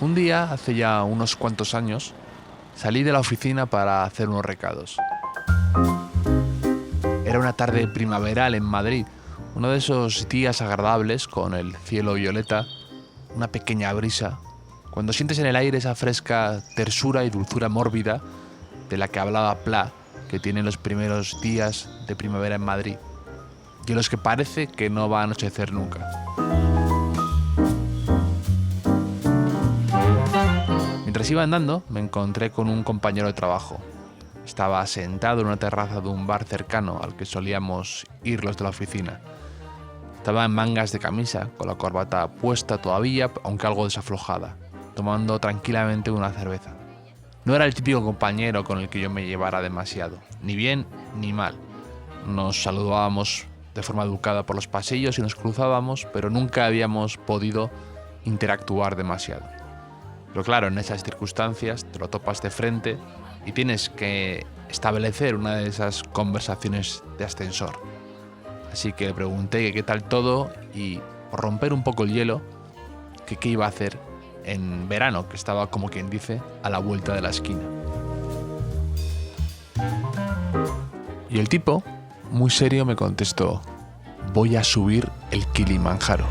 Un día, hace ya unos cuantos años, salí de la oficina para hacer unos recados. Era una tarde primaveral en Madrid, uno de esos días agradables con el cielo violeta, una pequeña brisa, cuando sientes en el aire esa fresca tersura y dulzura mórbida de la que hablaba Pla, que tiene los primeros días de primavera en Madrid, y en los que parece que no va a anochecer nunca. Mientras iba andando, me encontré con un compañero de trabajo. Estaba sentado en una terraza de un bar cercano al que solíamos ir los de la oficina. Estaba en mangas de camisa, con la corbata puesta todavía, aunque algo desaflojada, tomando tranquilamente una cerveza. No era el típico compañero con el que yo me llevara demasiado, ni bien ni mal. Nos saludábamos de forma educada por los pasillos y nos cruzábamos, pero nunca habíamos podido interactuar demasiado. Pero claro, en esas circunstancias te lo topas de frente y tienes que establecer una de esas conversaciones de ascensor. Así que le pregunté que qué tal todo y, por romper un poco el hielo, que qué iba a hacer en verano, que estaba, como quien dice, a la vuelta de la esquina. Y el tipo, muy serio, me contestó: voy a subir el Kilimanjaro.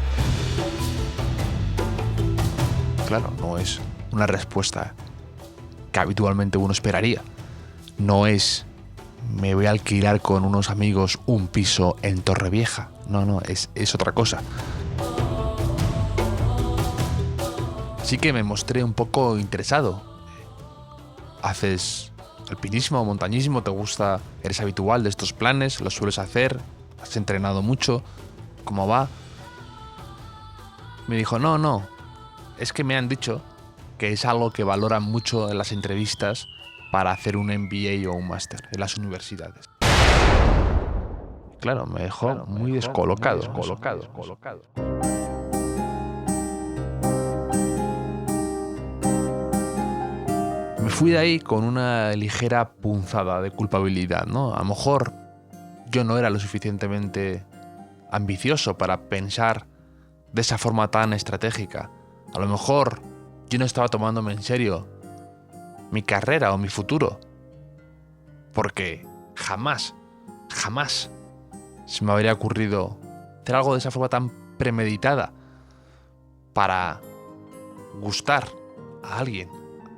Claro, no es una respuesta que habitualmente uno esperaría. No es: me voy a alquilar con unos amigos un piso en Torrevieja. No, es otra cosa. Así que me mostré un poco interesado. ¿Haces alpinismo o montañismo? ¿Te gusta? ¿Eres habitual de estos planes? ¿Los sueles hacer? ¿Has entrenado mucho? ¿Cómo va? Me dijo, no. Es que me han dicho que es algo que valoran mucho en las entrevistas para hacer un MBA o un máster en las universidades. Claro, me dejó muy descolocado. Me fui de ahí con una ligera punzada de culpabilidad, ¿no? A lo mejor yo no era lo suficientemente ambicioso para pensar de esa forma tan estratégica. A lo mejor yo no estaba tomándome en serio mi carrera o mi futuro, porque jamás se me habría ocurrido hacer algo de esa forma tan premeditada para gustar a alguien,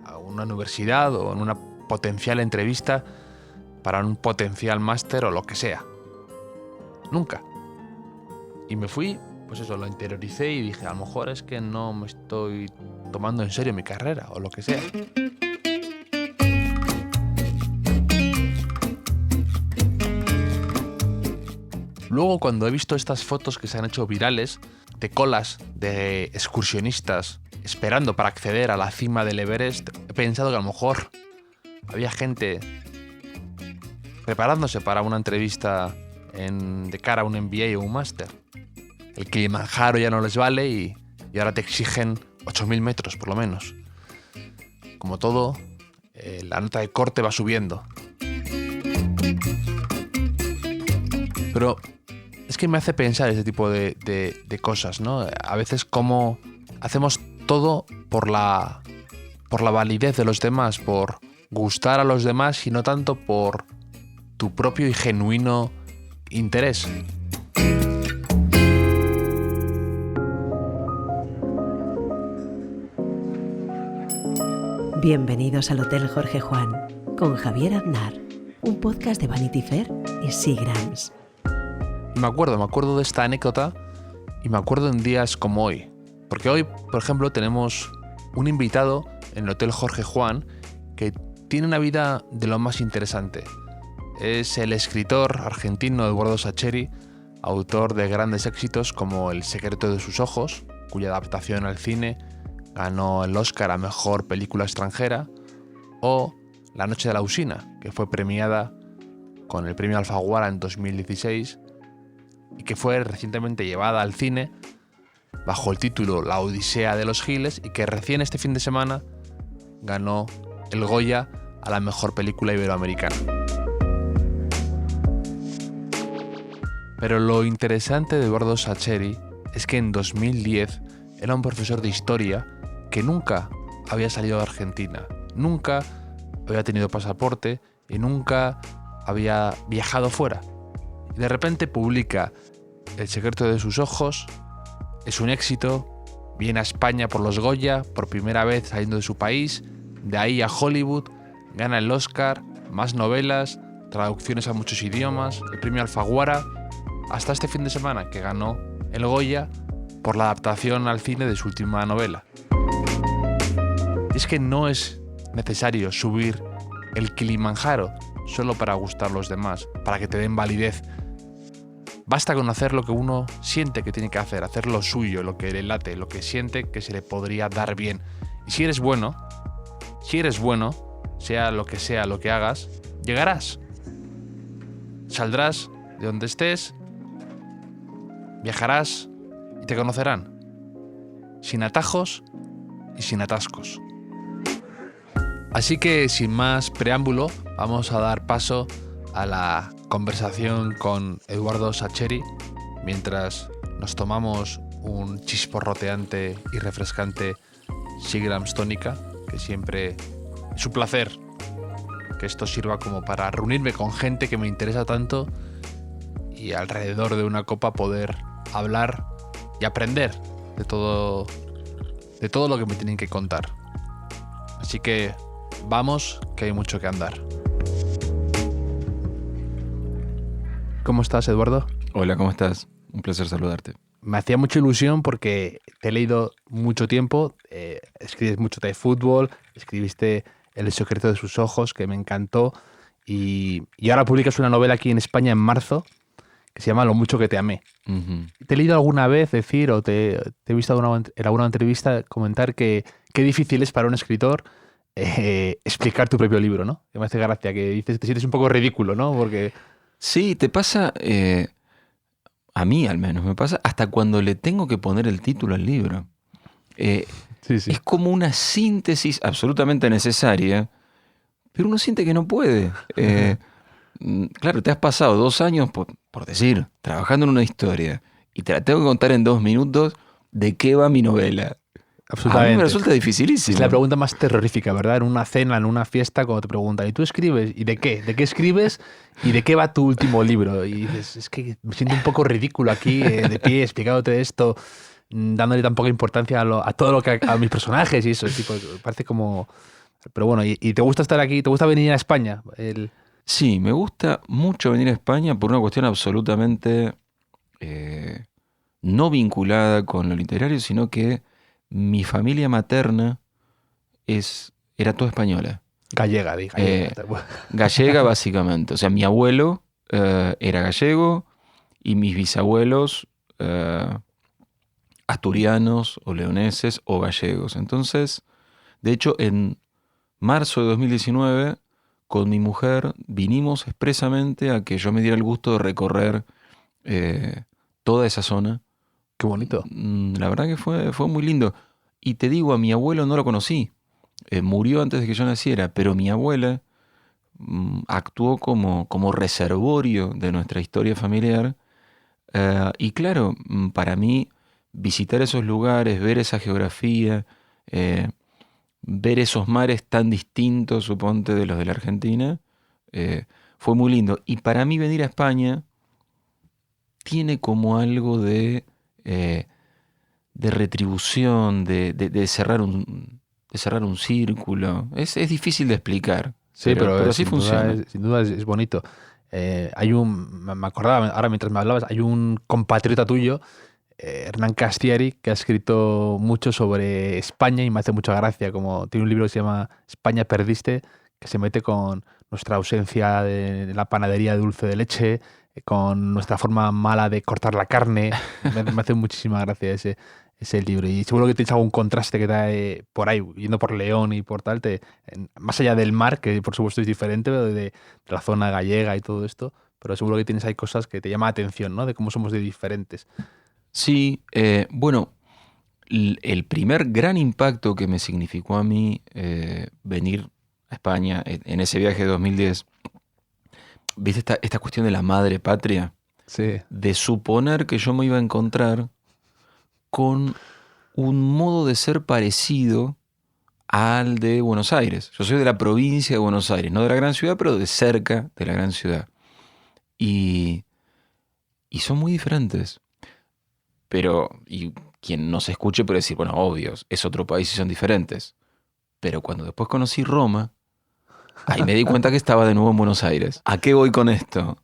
a una universidad o en una potencial entrevista para un potencial máster o lo que sea. Nunca. Y me fui, pues eso, lo interioricé y dije, a lo mejor es que no me estoy tomando en serio mi carrera o lo que sea. Luego, cuando he visto estas fotos que se han hecho virales de colas de excursionistas esperando para acceder a la cima del Everest, he pensado que a lo mejor había gente preparándose para una entrevista de cara a un MBA o un máster. El Kilimanjaro ya no les vale y ahora te exigen 8.000 metros por lo menos. Como todo, la nota de corte va subiendo. Pero es que me hace pensar ese tipo de cosas, ¿no? A veces como hacemos todo por la validez de los demás, por gustar a los demás y no tanto por tu propio y genuino interés. Bienvenidos al Hotel Jorge Juan con Javier Aznar, un podcast de Vanity Fair y Seagrams. Me acuerdo de esta anécdota y me acuerdo en días como hoy. Porque hoy, por ejemplo, tenemos un invitado en el Hotel Jorge Juan que tiene una vida de lo más interesante. Es el escritor argentino Eduardo Sacheri, autor de grandes éxitos como El secreto de sus ojos, cuya adaptación al cine ganó el Oscar a Mejor Película Extranjera, o La noche de la usina, que fue premiada con el premio Alfaguara en 2016 y que fue recientemente llevada al cine bajo el título La Odisea de los Giles y que recién este fin de semana ganó el Goya a la Mejor Película Iberoamericana. Pero lo interesante de Eduardo Sacheri es que en 2010 era un profesor de historia que nunca había salido de Argentina, nunca había tenido pasaporte y nunca había viajado fuera. Y de repente publica El secreto de sus ojos, es un éxito, viene a España por los Goya, por primera vez saliendo de su país, de ahí a Hollywood, gana el Oscar, más novelas, traducciones a muchos idiomas, el premio Alfaguara, hasta este fin de semana que ganó el Goya por la adaptación al cine de su última novela. Y es que no es necesario subir el Kilimanjaro solo para gustar a los demás, para que te den validez. Basta con hacer lo que uno siente que tiene que hacer lo suyo, lo que le late, lo que siente que se le podría dar bien. Y si eres bueno, sea lo que hagas, llegarás. Saldrás de donde estés, viajarás y te conocerán. Sin atajos y sin atascos. Así que sin más preámbulo, vamos a dar paso a la conversación con Eduardo Sacheri mientras nos tomamos un chisporroteante y refrescante Seagram's tónica, que siempre es un placer que esto sirva como para reunirme con gente que me interesa tanto y alrededor de una copa poder hablar y aprender de todo lo que me tienen que contar. Así que vamos, que hay mucho que andar. ¿Cómo estás, Eduardo? Hola, ¿cómo estás? Un placer saludarte. Me hacía mucha ilusión porque te he leído mucho tiempo, escribes mucho de fútbol, escribiste El secreto de sus ojos, que me encantó, y ahora publicas una novela aquí en España en marzo, que se llama Lo mucho que te amé. Uh-huh. Te he leído alguna vez decir, o te he visto en alguna entrevista comentar que qué difícil es para un escritor explicar tu propio libro, ¿no? Que me hace gracia, que dices, te sientes un poco ridículo, ¿no? Porque... Sí, te pasa, a mí al menos, me pasa hasta cuando le tengo que poner el título al libro. Sí. Es como una síntesis absolutamente necesaria, pero uno siente que no puede. Claro, te has pasado 2 años, por decir, trabajando en una historia, y te la tengo que contar en 2 minutos de qué va mi novela. Absolutamente. A mí me resulta dificilísimo. Es la pregunta más terrorífica, ¿verdad? En una cena, en una fiesta, cuando te preguntan, ¿y tú escribes? ¿Y de qué? ¿De qué escribes? ¿Y de qué va tu último libro? Y dices, es que me siento un poco ridículo aquí, de pie, explicándote esto, dándole tan poca importancia a todo lo que a mis personajes y eso. Tipo, parece como... Pero bueno, ¿y te gusta estar aquí? ¿Te gusta venir a España? Sí, me gusta mucho venir a España por una cuestión absolutamente no vinculada con lo literario, sino que mi familia materna era toda española. Gallega, dije. Gallega, básicamente. O sea, mi abuelo era gallego y mis bisabuelos asturianos o leoneses o gallegos. Entonces, de hecho, en marzo de 2019, con mi mujer, vinimos expresamente a que yo me diera el gusto de recorrer toda esa zona. Qué bonito. La verdad que fue muy lindo. Y te digo, a mi abuelo no lo conocí. Murió antes de que yo naciera, pero mi abuela actuó como reservorio de nuestra historia familiar. Y claro, para mí, visitar esos lugares, ver esa geografía, ver esos mares tan distintos, suponte, de los de la Argentina, fue muy lindo. Y para mí venir a España tiene como algo de retribución, de cerrar un círculo. Es difícil de explicar. Sí, pero sí funciona. Sin duda es bonito. Me acordaba, ahora mientras me hablabas, hay un compatriota tuyo, Hernán Castiari, que ha escrito mucho sobre España y me hace mucha gracia. Como tiene un libro que se llama España perdiste, que se mete con nuestra ausencia de la panadería de dulce de leche, con nuestra forma mala de cortar la carne. Me hace muchísima gracia ese libro. Y seguro que tienes algún contraste que te por ahí, yendo por León y por tal, más allá del mar, que por supuesto es diferente, pero de la zona gallega y todo esto, pero seguro que tienes ahí cosas que te llaman la atención, ¿no? De cómo somos de diferentes. Sí, bueno, el primer gran impacto que me significó a mí venir a España en ese viaje de 2010, ¿viste esta cuestión de la madre patria? Sí. De suponer que yo me iba a encontrar con un modo de ser parecido al de Buenos Aires. Yo soy de la provincia de Buenos Aires, no de la gran ciudad, pero de cerca de la gran ciudad. Y son muy diferentes. Pero, y quien nos escuche puede decir, bueno, obvio, es otro país y son diferentes. Pero cuando después conocí Roma, ahí me di cuenta que estaba de nuevo en Buenos Aires. ¿A qué voy con esto?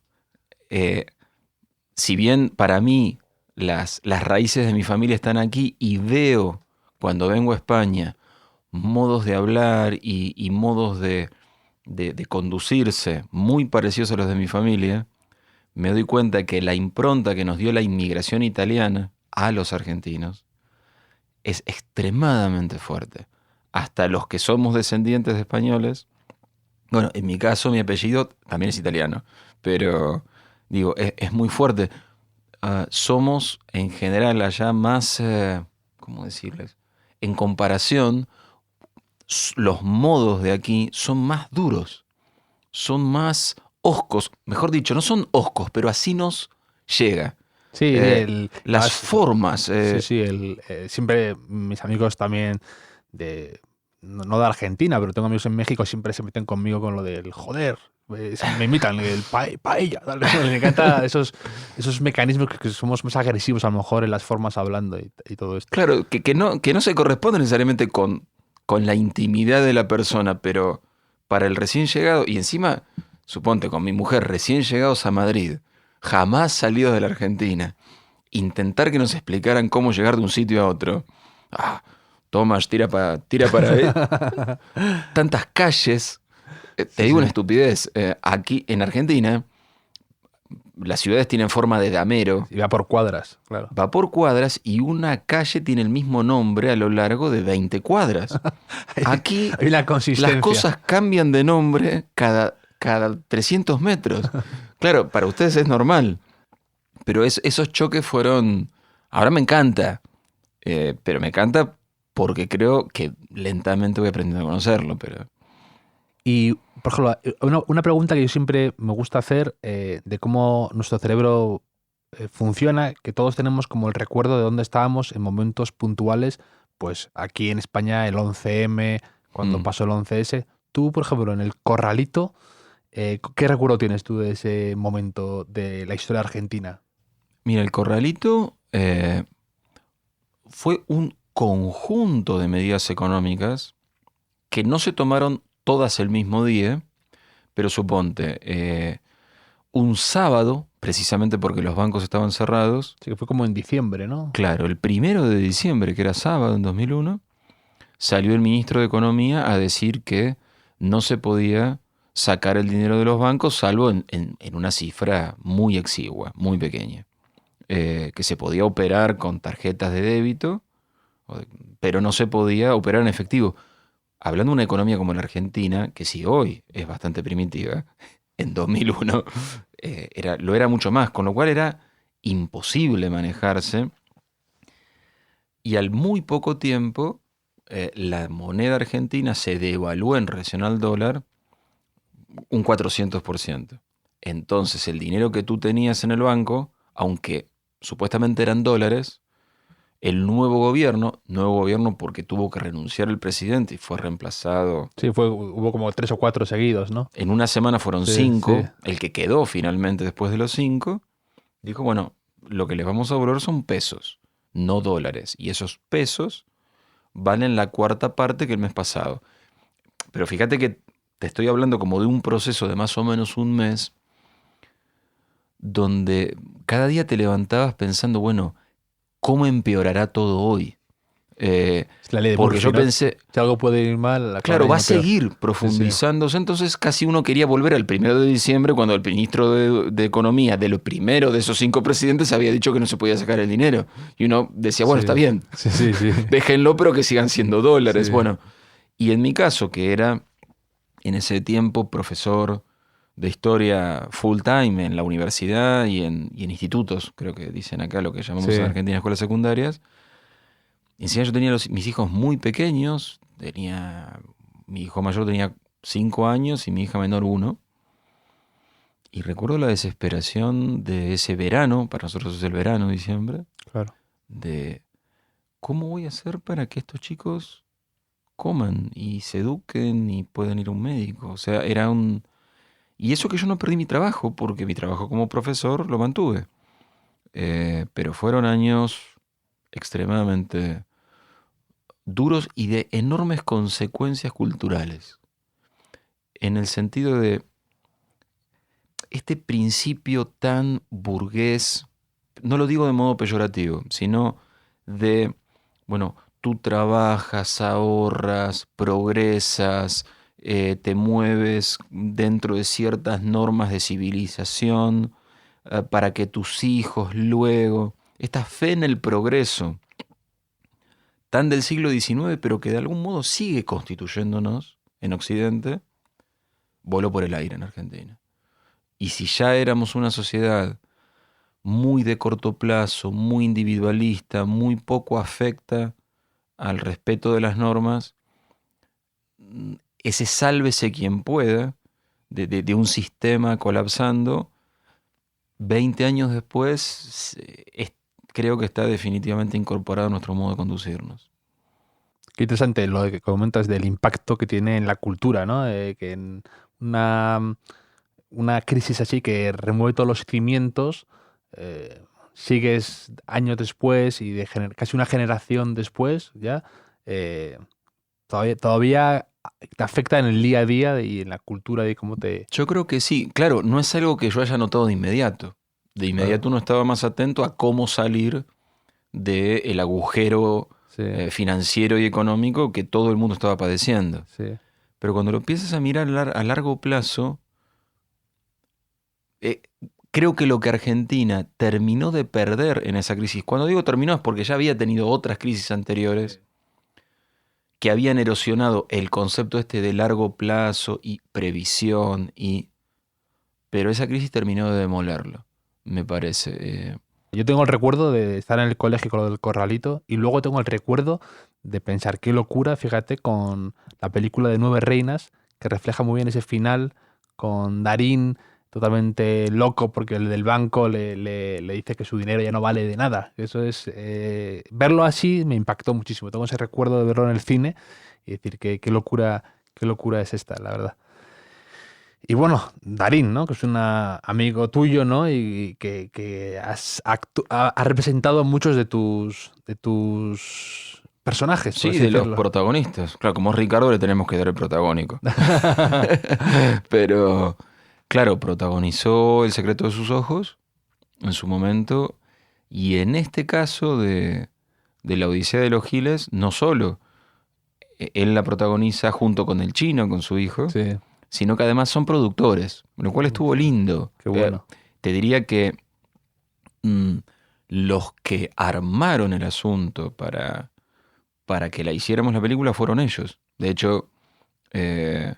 Si bien para mí las raíces de mi familia están aquí y veo cuando vengo a España modos de hablar y modos de conducirse muy parecidos a los de mi familia, me doy cuenta que la impronta que nos dio la inmigración italiana a los argentinos es extremadamente fuerte. Hasta los que somos descendientes de españoles, bueno, en mi caso mi apellido también es italiano, pero digo, es muy fuerte. Somos en general allá más, ¿cómo decirles? En comparación, los modos de aquí son más duros, son más hoscos, mejor dicho, no son hoscos, pero así nos llega. Sí, las formas. Sí, siempre mis amigos también no de Argentina, pero tengo amigos en México, siempre se meten conmigo con lo del joder. Me imitan el paella. Me encanta esos mecanismos que somos más agresivos a lo mejor en las formas hablando y todo esto. Claro, que no se corresponde necesariamente con la intimidad de la persona, pero para el recién llegado, y encima, suponte, con mi mujer recién llegados a Madrid, jamás salidos de la Argentina, intentar que nos explicaran cómo llegar de un sitio a otro. Tomás, tira para ahí. Tantas calles. Te digo una estupidez. Aquí en Argentina, las ciudades tienen forma de damero. Y va por cuadras, claro. Va por cuadras y una calle tiene el mismo nombre a lo largo de 20 cuadras. Aquí hay una consistencia. Las cosas cambian de nombre cada 300 metros. Claro, para ustedes es normal. Pero esos choques fueron... Ahora me encanta. Pero me encanta porque creo que lentamente voy aprendiendo a conocerlo. Pero... Y, por ejemplo, una pregunta que yo siempre me gusta hacer de cómo nuestro cerebro funciona, que todos tenemos como el recuerdo de dónde estábamos en momentos puntuales, pues aquí en España el 11M, cuando pasó el 11S. Tú, por ejemplo, en el Corralito, ¿qué recuerdo tienes tú de ese momento de la historia argentina? Mira, el Corralito fue un conjunto de medidas económicas que no se tomaron todas el mismo día, pero suponte, un sábado, precisamente porque los bancos estaban cerrados. Sí, que fue como en diciembre, ¿no? Claro, el 1 de diciembre, que era sábado en 2001, salió el ministro de Economía a decir que no se podía sacar el dinero de los bancos, salvo en una cifra muy exigua, muy pequeña. Que se podía operar con tarjetas de débito, pero no se podía operar en efectivo. Hablando de una economía como la Argentina, que si hoy es bastante primitiva, en 2001 lo era mucho más, con lo cual era imposible manejarse. Y al muy poco tiempo, la moneda argentina se devaluó en relación al dólar un 400%. Entonces el dinero que tú tenías en el banco, aunque supuestamente eran dólares, el nuevo gobierno porque tuvo que renunciar el presidente y fue reemplazado. Sí, hubo como 3 o 4 seguidos, ¿no? En una semana fueron 5, el que quedó finalmente después de los 5, dijo, bueno, lo que les vamos a devolver son pesos, no dólares. Y esos pesos valen la cuarta parte que el mes pasado. Pero fíjate que te estoy hablando como de un proceso de más o menos un mes, donde cada día te levantabas pensando, bueno, ¿cómo empeorará todo hoy? Es la ley de porque Murphy, yo ¿no? pensé... Si algo puede ir mal... Claro, va a seguir profundizándose. Sí. Entonces casi uno quería volver al 1 de diciembre cuando el ministro de Economía de lo primero de esos 5 presidentes había dicho que no se podía sacar el dinero. Y uno decía, bueno, está bien. Sí. Déjenlo, pero que sigan siendo dólares. Sí. Bueno, y en mi caso, que era en ese tiempo profesor de historia full time en la universidad y en institutos, creo que dicen acá lo que llamamos en Argentina escuelas secundarias. Y encima yo tenía mis hijos muy pequeños, mi hijo mayor tenía 5 años y mi hija menor 1. Y recuerdo la desesperación de ese verano, para nosotros es el verano, diciembre, claro, de cómo voy a hacer para que estos chicos coman y se eduquen y puedan ir a un médico. O sea, era un... Y eso que yo no perdí mi trabajo, porque mi trabajo como profesor lo mantuve. Pero fueron años extremadamente duros y de enormes consecuencias culturales. En el sentido de este principio tan burgués, no lo digo de modo peyorativo, sino de, bueno, tú trabajas, ahorras, progresas, te mueves dentro de ciertas normas de civilización para que tus hijos luego, esta fe en el progreso, tan del siglo XIX, pero que de algún modo sigue constituyéndonos en Occidente, voló por el aire en Argentina. Y si ya éramos una sociedad muy de corto plazo, muy individualista, muy poco afecta al respeto de las normas, ese sálvese quien pueda de un sistema colapsando, 20 años después, creo que está definitivamente incorporado a nuestro modo de conducirnos. Qué interesante lo que comentas del impacto que tiene en la cultura, ¿no? Que en una crisis así que remueve todos los cimientos, sigues años después y casi una generación después ya, todavía te afecta en el día a día y en la cultura y cómo te... Yo creo que sí. Claro, no es algo que yo haya notado de inmediato. De inmediato uno estaba más atento a cómo salir del agujero financiero y económico que todo el mundo estaba padeciendo. Sí. Pero cuando lo empiezas a mirar a largo plazo, creo que lo que Argentina terminó de perder en esa crisis, cuando digo terminó es porque ya había tenido otras crisis anteriores que habían erosionado el concepto este de largo plazo y previsión, pero esa crisis terminó de demolerlo, me parece. Yo tengo el recuerdo de estar en el colegio con lo del corralito y luego tengo el recuerdo de pensar qué locura, fíjate, con la película de Nueve Reinas, que refleja muy bien ese final con Darín totalmente loco porque el del banco le dice que su dinero ya no vale de nada. Eso es... verlo así me impactó muchísimo. Tengo ese recuerdo de verlo en el cine y decir qué locura es esta, la verdad. Y bueno, Darín, ¿no? Que es un amigo tuyo, ¿no? Y que ha representado a muchos de tus personajes. Sí, de los protagonistas. Claro, como es Ricardo le tenemos que dar el protagónico. Pero, claro, protagonizó El secreto de sus ojos en su momento. Y en este caso de la Odisea de los Giles, no solo él la protagoniza junto con el chino, con su hijo, sí, sino que además son productores, lo cual estuvo lindo. Qué bueno. Te diría que los que armaron el asunto para que la hiciéramos la película fueron ellos. De hecho, en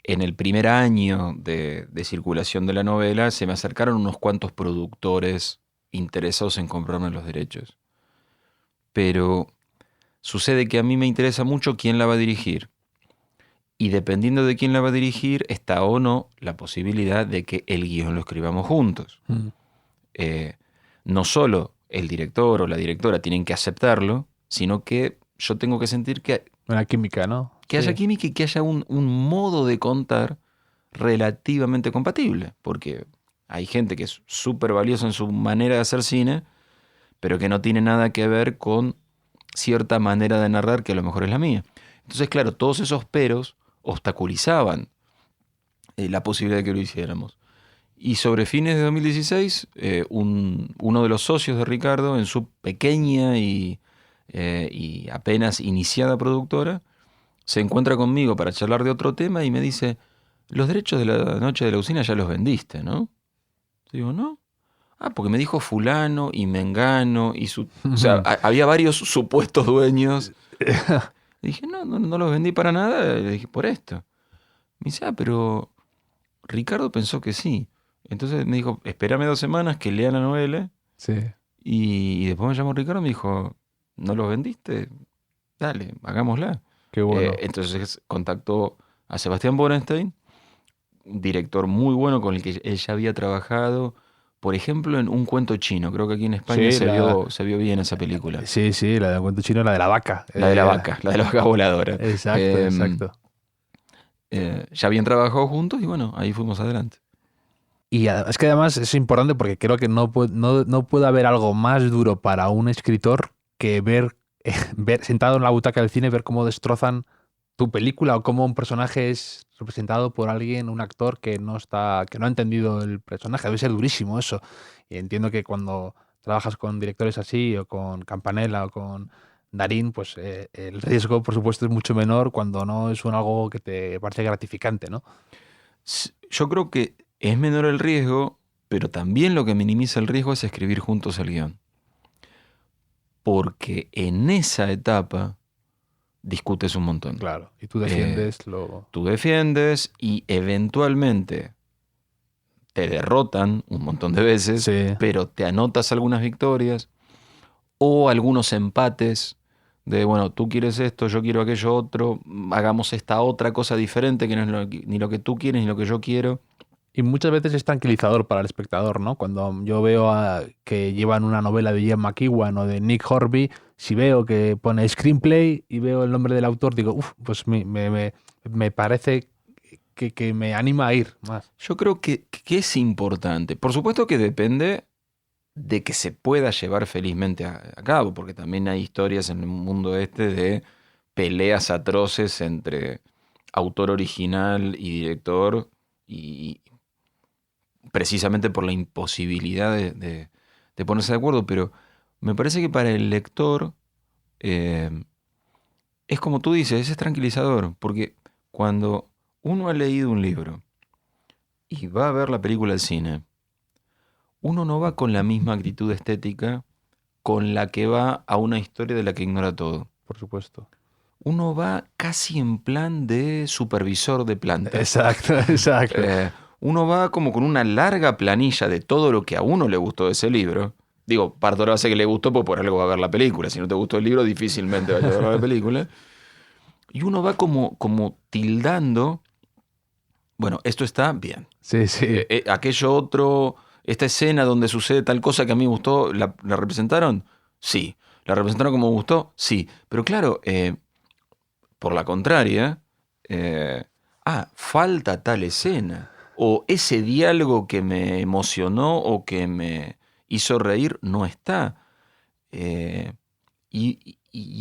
el primer año de circulación de la novela se me acercaron unos cuantos productores interesados en comprarme los derechos. Pero sucede que a mí me interesa mucho quién la va a dirigir. Y dependiendo de quién la va a dirigir, está o no la posibilidad de que el guión lo escribamos juntos. No solo el director o la directora tienen que aceptarlo, sino que yo tengo que sentir que... Una química, ¿no? Que haya química y que haya un modo de contar relativamente compatible. Porque hay gente que es súper valiosa en su manera de hacer cine, pero que no tiene nada que ver con cierta manera de narrar que a lo mejor es la mía. Entonces, claro, todos esos peros obstaculizaban la posibilidad de que lo hiciéramos. Y sobre fines de 2016, uno de los socios de Ricardo, en su pequeña y apenas iniciada productora, se encuentra conmigo para charlar de otro tema y me dice, los derechos de la noche de la usina ya los vendiste, ¿no? Digo, ¿no? Ah, porque me dijo fulano y mengano y o sea, había varios supuestos dueños. Le dije, no los vendí para nada. Le dije, por esto. Me dice, pero Ricardo pensó que sí. Entonces me dijo, espérame 2 semanas que lea la novela. Sí. Y después me llamó Ricardo y me dijo, ¿no los vendiste? Dale, hagámosla. Qué bueno. Entonces contactó a Sebastián Borenstein, un director muy bueno con el que él ya había trabajado, Por ejemplo, en Un cuento chino. Creo que aquí en España Sí, se vio bien esa película. Sí, la de cuento chino, la de la vaca. La de la vaca voladora. Exacto, exacto. Ya habían trabajado juntos y bueno, ahí fuimos adelante. Y es que además es importante porque creo que no puede haber algo más duro para un escritor que ver sentado en la butaca del cine, ver cómo destrozan tu película o cómo un personaje es representado por alguien, un actor que no ha entendido el personaje. Debe ser durísimo eso. Y entiendo que cuando trabajas con directores así, o con Campanella o con Darín, pues el riesgo, por supuesto, es mucho menor cuando no es algo que te parece gratificante, ¿no? Yo creo que es menor el riesgo, pero también lo que minimiza el riesgo es escribir juntos el guión. Porque en esa etapa discutes un montón. Claro, y tú defiendes Tú defiendes y eventualmente te derrotan un montón de veces, Sí. pero te anotas algunas victorias o algunos empates de, bueno, tú quieres esto, yo quiero aquello otro, hagamos esta otra cosa diferente que no es ni lo que tú quieres ni lo que yo quiero. Y muchas veces es tranquilizador para el espectador, ¿no? Cuando yo veo que llevan una novela de Ian McEwan o de Nick Hornby, si veo que pone screenplay y veo el nombre del autor, digo, pues me parece que me anima a ir más. Yo creo que es importante. Por supuesto que depende de que se pueda llevar felizmente a cabo, porque también hay historias en el mundo de peleas atroces entre autor original y director, y precisamente por la imposibilidad de ponerse de acuerdo, pero me parece que para el lector es como tú dices, es tranquilizador, porque cuando uno ha leído un libro y va a ver la película al cine, uno no va con la misma actitud estética con la que va a una historia de la que ignora todo. Por supuesto. Uno va casi en plan de supervisor de planta. Exacto, exacto. Uno va como con una larga planilla de todo lo que a uno le gustó de ese libro. Digo, parte de la base que le gustó, pues por algo va a ver la película. Si no te gustó el libro, difícilmente va a ver la película. Y uno va como tildando, bueno, esto está bien. Sí, sí. Aquello otro, esta escena donde sucede tal cosa que a mí me gustó, ¿la representaron? Sí. ¿La representaron como me gustó? Sí. Pero claro, por la contraria, falta tal escena. O ese diálogo que me emocionó o que me hizo reír no está. Y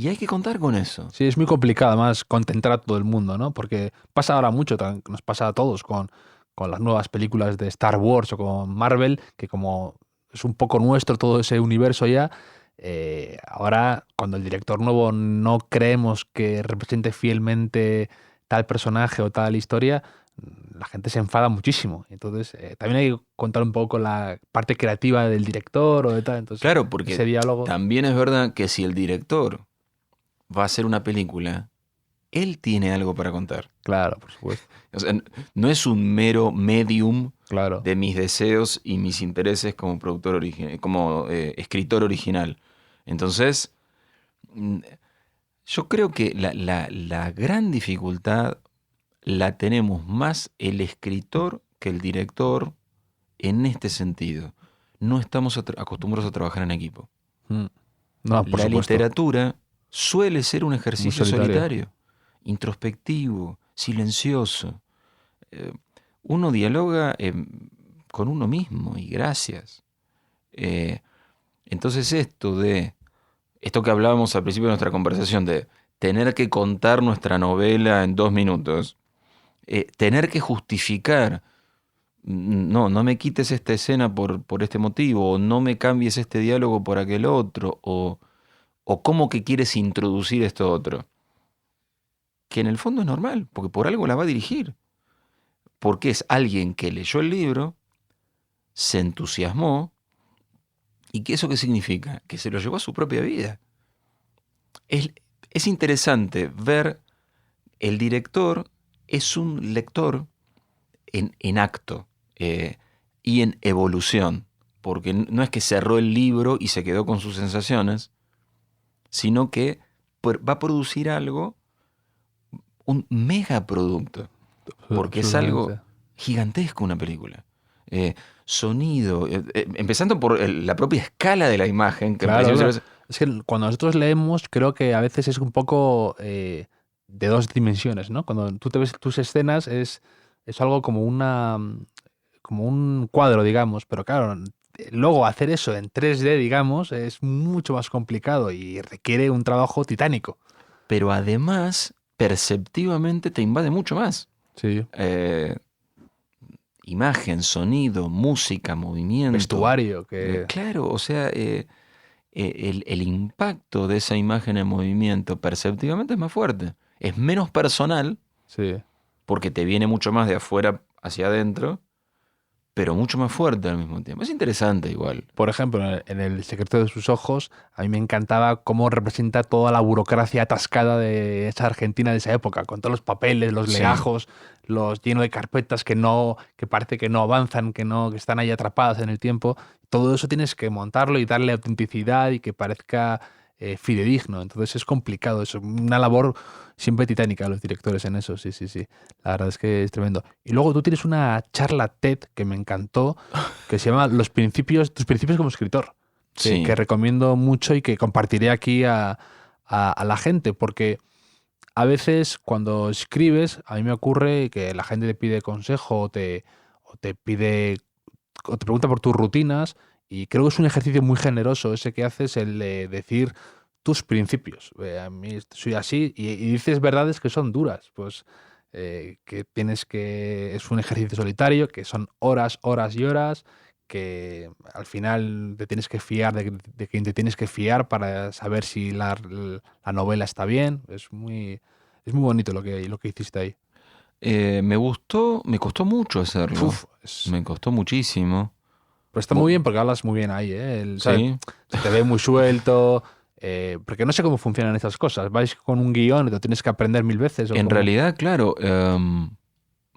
hay que contar con eso. Sí, es muy complicado además contentar a todo el mundo, ¿no? Porque pasa ahora mucho, nos pasa a todos con las nuevas películas de Star Wars o con Marvel, que como es un poco nuestro todo ese universo ya, ahora cuando el director nuevo no creemos que represente fielmente tal personaje o tal historia, la gente se enfada muchísimo. Entonces, también hay que contar un poco la parte creativa del director o de tal. Entonces, claro, porque ese diálogo... también es verdad que si el director va a hacer una película, él tiene algo para contar. Claro, por supuesto. O sea, no es un mero medium Claro. de mis deseos y mis intereses como productor como escritor original. Entonces, yo creo que la gran dificultad la tenemos más el escritor que el director en este sentido. No estamos acostumbrados a trabajar en equipo. No, por la supuesto. literatura suele ser un ejercicio solitario, introspectivo, silencioso. Uno dialoga con uno mismo y gracias. Entonces esto que hablábamos al principio de nuestra conversación, de tener que contar nuestra novela en 2 minutos, tener que justificar, no me quites esta escena por este motivo, o no me cambies este diálogo por aquel otro, o cómo que quieres introducir esto otro. Que en el fondo es normal, porque por algo la va a dirigir. Porque es alguien que leyó el libro, se entusiasmó, ¿y que eso qué significa? Que se lo llevó a su propia vida. Es interesante ver, el director es un lector en acto y en evolución, porque no es que cerró el libro y se quedó con sus sensaciones, sino que va a producir algo, un megaproducto, porque es algo gigantesco una película. sonido, empezando por la propia escala de la imagen. Que Claro, me claro. parece- Es que cuando nosotros leemos, creo que a veces es un poco de dos dimensiones, ¿no? Cuando tú te ves tus escenas es algo como un cuadro, digamos, pero claro, luego hacer eso en 3D, digamos, es mucho más complicado y requiere un trabajo titánico. Pero además, perceptivamente te invade mucho más. Sí. Eh, Imagen, sonido, música, movimiento. Vestuario, que Claro, o sea, el impacto de esa imagen en movimiento perceptivamente es más fuerte. Es menos personal, sí. porque te viene mucho más de afuera hacia adentro, pero mucho más fuerte al mismo tiempo. Es interesante igual. Por ejemplo, en El secreto de sus ojos, a mí me encantaba cómo representa toda la burocracia atascada de esa Argentina de esa época, con todos los papeles, los Sí. legajos, los llenos de carpetas que parece que no avanzan, que están ahí atrapadas en el tiempo. Todo eso tienes que montarlo y darle autenticidad y que parezca fidedigno. Entonces es complicado, es una labor siempre titánica los directores en eso, sí, sí, sí. La verdad es que es tremendo. Y luego tú tienes una charla TED que me encantó, que se llama tus principios como escritor, Sí. que recomiendo mucho y que compartiré aquí a la gente, porque a veces cuando escribes, a mí me ocurre que la gente te pide consejo o te pide o te pregunta por tus rutinas y creo que es un ejercicio muy generoso ese que haces, el de decir tus principios. A mí soy así y dices verdades que son duras, pues que es un ejercicio solitario, que son horas, horas y horas, que al final te tienes que fiar de quien te tienes que fiar para saber si la novela está bien. Es muy bonito lo que hiciste ahí. Me gustó, me costó mucho hacerlo. Uf, Me costó muchísimo. pero está muy bien porque hablas muy bien ahí, ¿eh? ¿Sabes? Sí. Se te ve muy suelto, porque no sé cómo funcionan esas cosas. Vais con un guión y lo tienes que aprender 1000 veces. ¿O En cómo? realidad, claro,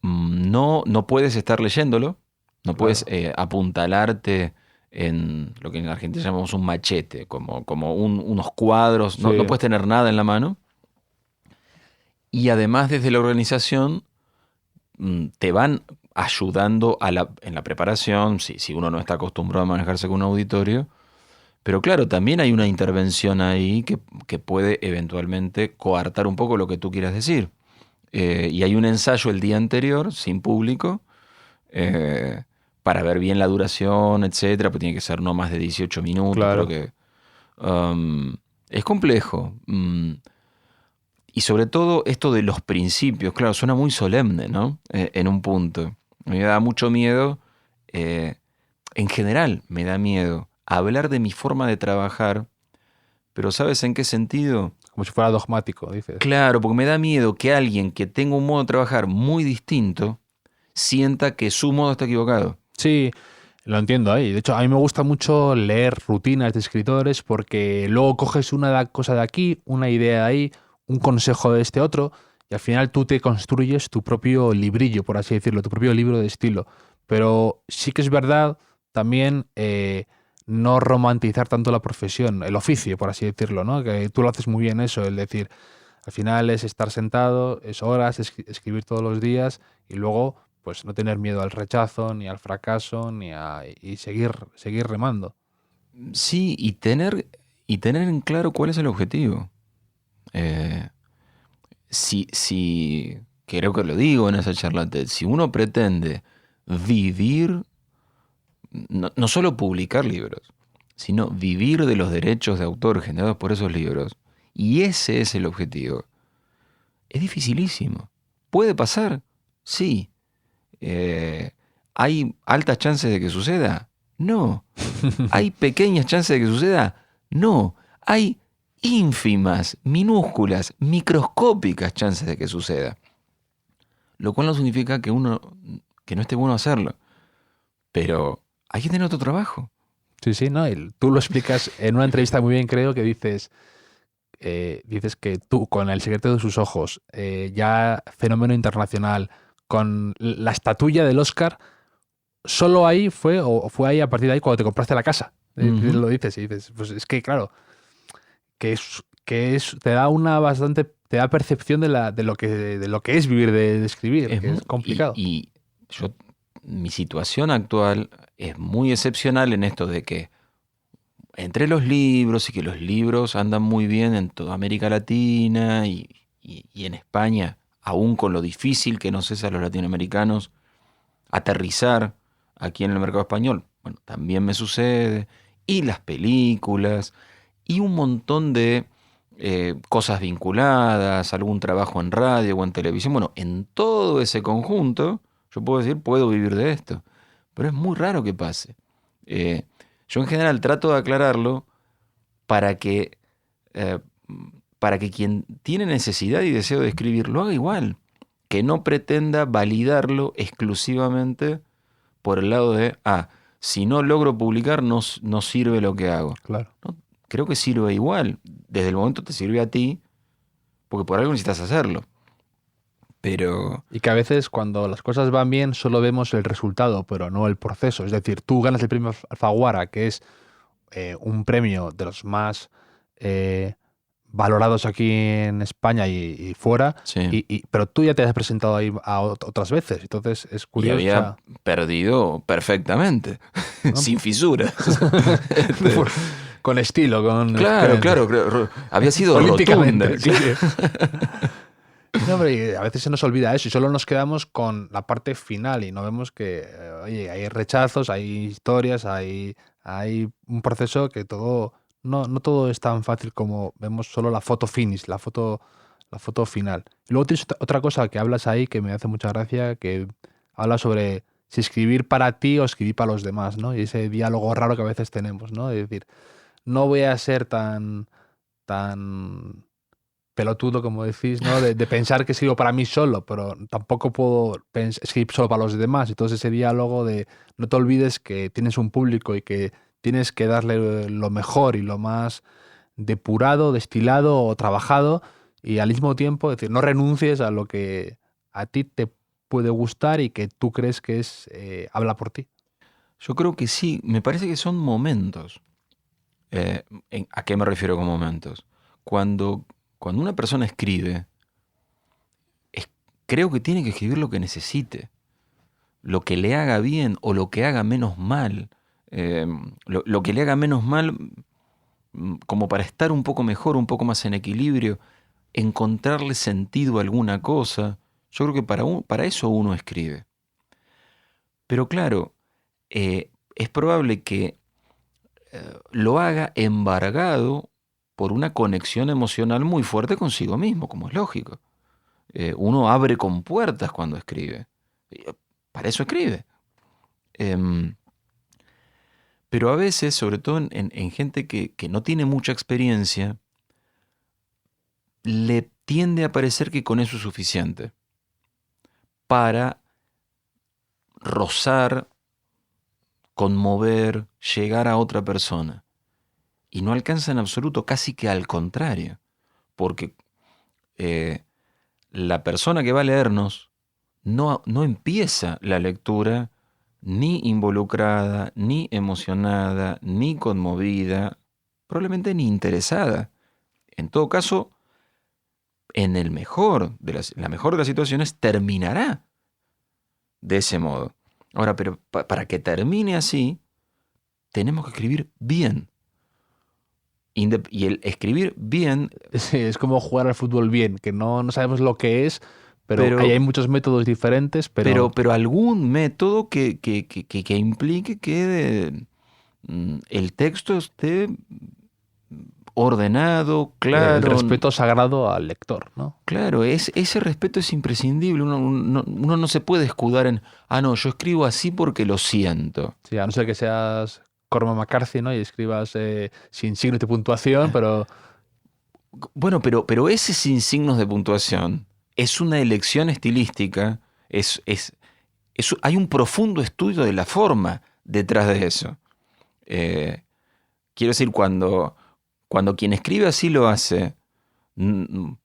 no puedes estar leyéndolo, no puedes apuntalarte en lo que en Argentina llamamos un machete, como unos cuadros, no, Sí. no puedes tener nada en la mano. Y además desde la organización te van ayudando en la preparación, si uno no está acostumbrado a manejarse con un auditorio. Pero claro, también hay una intervención ahí que puede eventualmente coartar un poco lo que tú quieras decir. Y hay un ensayo el día anterior, sin público, para ver bien la duración, etcétera, pues tiene que ser no más de 18 minutos. Claro. Creo que es complejo. Y sobre todo esto de los principios, claro, suena muy solemne, ¿no? En un punto. A mí me da mucho miedo, en general me da miedo hablar de mi forma de trabajar, pero ¿sabes en qué sentido? Como si fuera dogmático, dices. Claro, porque me da miedo que alguien que tenga un modo de trabajar muy distinto sienta que su modo está equivocado. Sí, lo entiendo ahí. De hecho, a mí me gusta mucho leer rutinas de escritores porque luego coges una cosa de aquí, una idea de ahí, un consejo de este otro, y al final tú te construyes tu propio librillo, por así decirlo, tu propio libro de estilo. Pero sí que es verdad también no romantizar tanto la profesión, el oficio, por así decirlo, ¿no? Que tú lo haces muy bien eso, el decir, al final es estar sentado, es horas, escribir todos los días y luego pues no tener miedo al rechazo, ni al fracaso, y seguir remando. Sí, y tener en claro cuál es el objetivo. Si creo que lo digo en esa charla TED, si uno pretende vivir, no solo publicar libros, sino vivir de los derechos de autor generados por esos libros, y ese es el objetivo, es dificilísimo. ¿Puede pasar? Sí. ¿Hay altas chances de que suceda? No. ¿Hay pequeñas chances de que suceda? No. Hay ínfimas, minúsculas, microscópicas chances de que suceda. Lo cual no significa que no esté bueno hacerlo. Pero hay que tener otro trabajo. Sí, sí, ¿no? Y tú lo explicas en una entrevista muy bien, creo, que dices que tú, con El secreto de sus ojos, ya fenómeno internacional, con la estatuilla del Oscar, solo ahí fue ahí a partir de ahí cuando te compraste la casa. Ujú. Lo dices y dices, pues es que claro, te da percepción de lo que es vivir de escribir, que es complicado. Y yo mi situación actual es muy excepcional en esto de que entre los libros y que los libros andan muy bien en toda América Latina y en España, aún con lo difícil que nos es a los latinoamericanos aterrizar aquí en el mercado español. Bueno, también me sucede. Y las películas y un montón de cosas vinculadas, algún trabajo en radio o en televisión. Bueno, en todo ese conjunto, yo puedo decir, puedo vivir de esto. Pero es muy raro que pase. Yo en general trato de aclararlo para que quien tiene necesidad y deseo de escribir lo haga igual. Que no pretenda validarlo exclusivamente por el lado de, si no logro publicar, no sirve lo que hago. Claro. No, creo que sirve igual. Desde el momento te sirve a ti, porque por algo necesitas hacerlo. Pero... Y que a veces cuando las cosas van bien solo vemos el resultado, pero no el proceso. Es decir, tú ganas el premio Alfaguara, que es un premio de los más valorados aquí en España y fuera, sí. pero tú ya te has presentado ahí otras veces. Entonces es curioso. Y había perdido perfectamente, ¿no? Sin fisuras. Con estilo, con... Claro. Había sido rotunda. Sí. No, pero a veces se nos olvida eso y solo nos quedamos con la parte final y no vemos que oye, hay rechazos, hay historias, hay un proceso que todo no todo es tan fácil como vemos solo la foto finish, la foto final. Y luego tienes otra cosa que hablas ahí que me hace mucha gracia, que habla sobre si escribir para ti o escribir para los demás, ¿no? Y ese diálogo raro que a veces tenemos, ¿no? Es decir, no voy a ser tan pelotudo, como decís, ¿no? De pensar que escribo para mí solo, pero tampoco puedo escribir solo para los demás. Entonces ese diálogo de no te olvides que tienes un público y que tienes que darle lo mejor y lo más depurado, destilado o trabajado, y al mismo tiempo, es decir, no renuncies a lo que a ti te puede gustar y que tú crees que es habla por ti. Yo creo que sí, me parece que son momentos. ¿A qué me refiero con momentos? Cuando una persona escribe, creo que tiene que escribir lo que necesite, lo que le haga bien o lo que haga menos mal. Lo que le haga menos mal como para estar un poco mejor, un poco más en equilibrio, encontrarle sentido a alguna cosa. Yo creo que para eso uno escribe. Pero claro, es probable que lo haga embargado por una conexión emocional muy fuerte consigo mismo, como es lógico. Uno abre compuertas cuando escribe. Para eso escribe. Pero a veces, sobre todo en gente que no tiene mucha experiencia, le tiende a parecer que con eso es suficiente para rozar, conmover, llegar a otra persona. Y no alcanza en absoluto, casi que al contrario, porque la persona que va a leernos no empieza la lectura ni involucrada, ni emocionada, ni conmovida, probablemente ni interesada. En todo caso, en la mejor de las situaciones, terminará de ese modo. Ahora, pero para que termine así, tenemos que escribir bien. Y el escribir bien... Sí, es como jugar al fútbol bien, que no sabemos lo que es, pero hay muchos métodos diferentes. Pero algún método que implique que el texto esté ordenado, claro. El respeto sagrado al lector, ¿no? Claro, ese respeto es imprescindible. Uno no se puede escudar en, no, yo escribo así porque lo siento. Sí, a no ser que seas Cormac McCarthy, ¿no? Y escribas sin signos de puntuación, pero... Bueno, pero ese sin signos de puntuación es una elección estilística, hay un profundo estudio de la forma detrás de eso. Quiero decir, cuando quien escribe así lo hace, un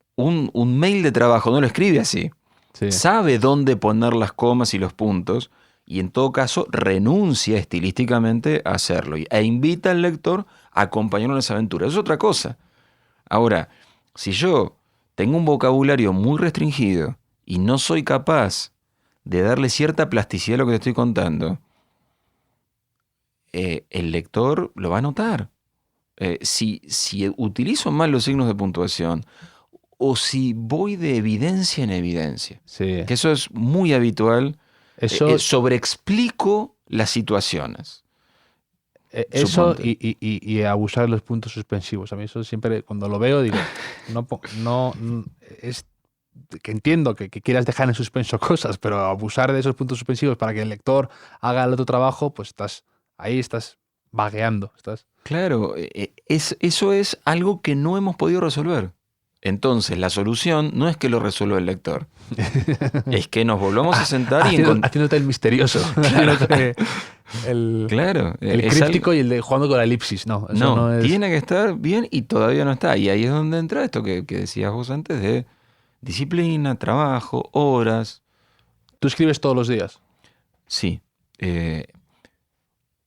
mail de trabajo no lo escribe así. Sí. Sabe dónde poner las comas y los puntos y en todo caso renuncia estilísticamente a hacerlo e invita al lector a acompañarlo en esa aventura. Es otra cosa. Ahora, si yo tengo un vocabulario muy restringido y no soy capaz de darle cierta plasticidad a lo que te estoy contando, el lector lo va a notar. Si utilizo mal los signos de puntuación o si voy de evidencia en evidencia, Sí. que eso es muy habitual, Eso, sobreexplico las situaciones. eso suponte. y abusar de los puntos suspensivos. A mí eso siempre, cuando lo veo, digo, no, es que entiendo que quieras dejar en suspenso cosas, pero abusar de esos puntos suspensivos para que el lector haga el otro trabajo, pues estás vagueando. Claro, eso es algo que no hemos podido resolver. Entonces, la solución no es que lo resuelva el lector, es que nos volvamos a sentar y Haciéndote el misterioso. Haciéndote el Claro, es críptico y el de jugando con la elipsis. No, eso No, no es. tiene que estar bien y todavía no está. Y ahí es donde entra esto que decías vos antes de disciplina, trabajo, horas. ¿Tú escribes todos los días? Sí.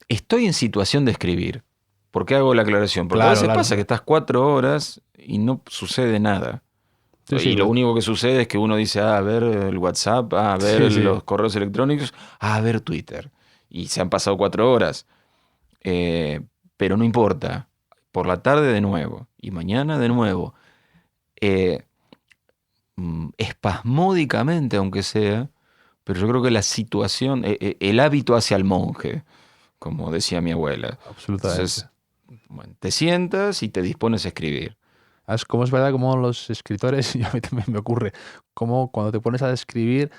Estoy en situación de escribir. ¿Por qué hago la aclaración? Porque a veces pasa que estás 4 horas y no sucede nada. Sí, y lo único que sucede es que uno dice, a ver el WhatsApp, a ver los correos electrónicos, a ver Twitter. Y se han pasado 4 horas. Pero no importa. Por la tarde de nuevo. Y mañana de nuevo. Espasmódicamente, aunque sea. Pero yo creo que la situación, el hábito hacia el monje, como decía mi abuela. Absolutamente. Entonces, bueno, te sientas y te dispones a escribir. Como es verdad, como los escritores, y a mí también me ocurre, como cuando te pones a escribir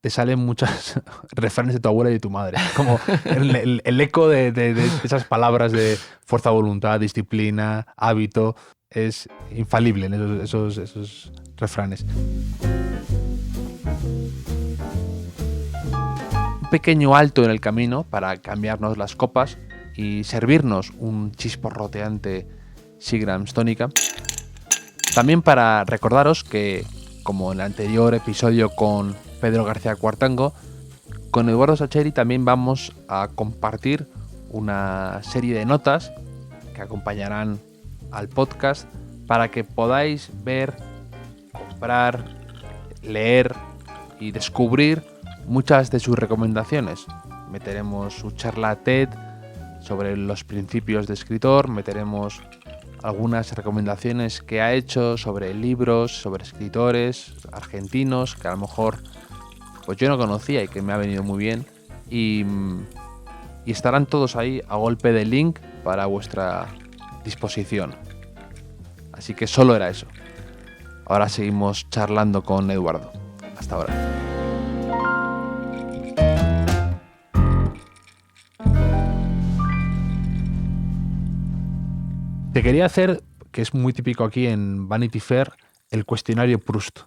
te salen muchas refranes de tu abuela y de tu madre. Como el eco de esas palabras de fuerza de voluntad, disciplina, hábito, es infalible en esos refranes. Un pequeño alto en el camino para cambiarnos las copas y servirnos un chisporroteante Seagram's tónica. También para recordaros que, como en el anterior episodio con Pedro García Cuartango, con Eduardo Sacheri también vamos a compartir una serie de notas que acompañarán al podcast para que podáis ver, comprar, leer y descubrir muchas de sus recomendaciones. Meteremos su charla TED sobre los principios de escritor, meteremos algunas recomendaciones que ha hecho sobre libros, sobre escritores argentinos que a lo mejor pues yo no conocía y que me ha venido muy bien, y estarán todos ahí a golpe de link para vuestra disposición. Así que solo era eso. Ahora seguimos charlando con Eduardo. Hasta ahora. Te quería hacer, que es muy típico aquí en Vanity Fair, el cuestionario Proust.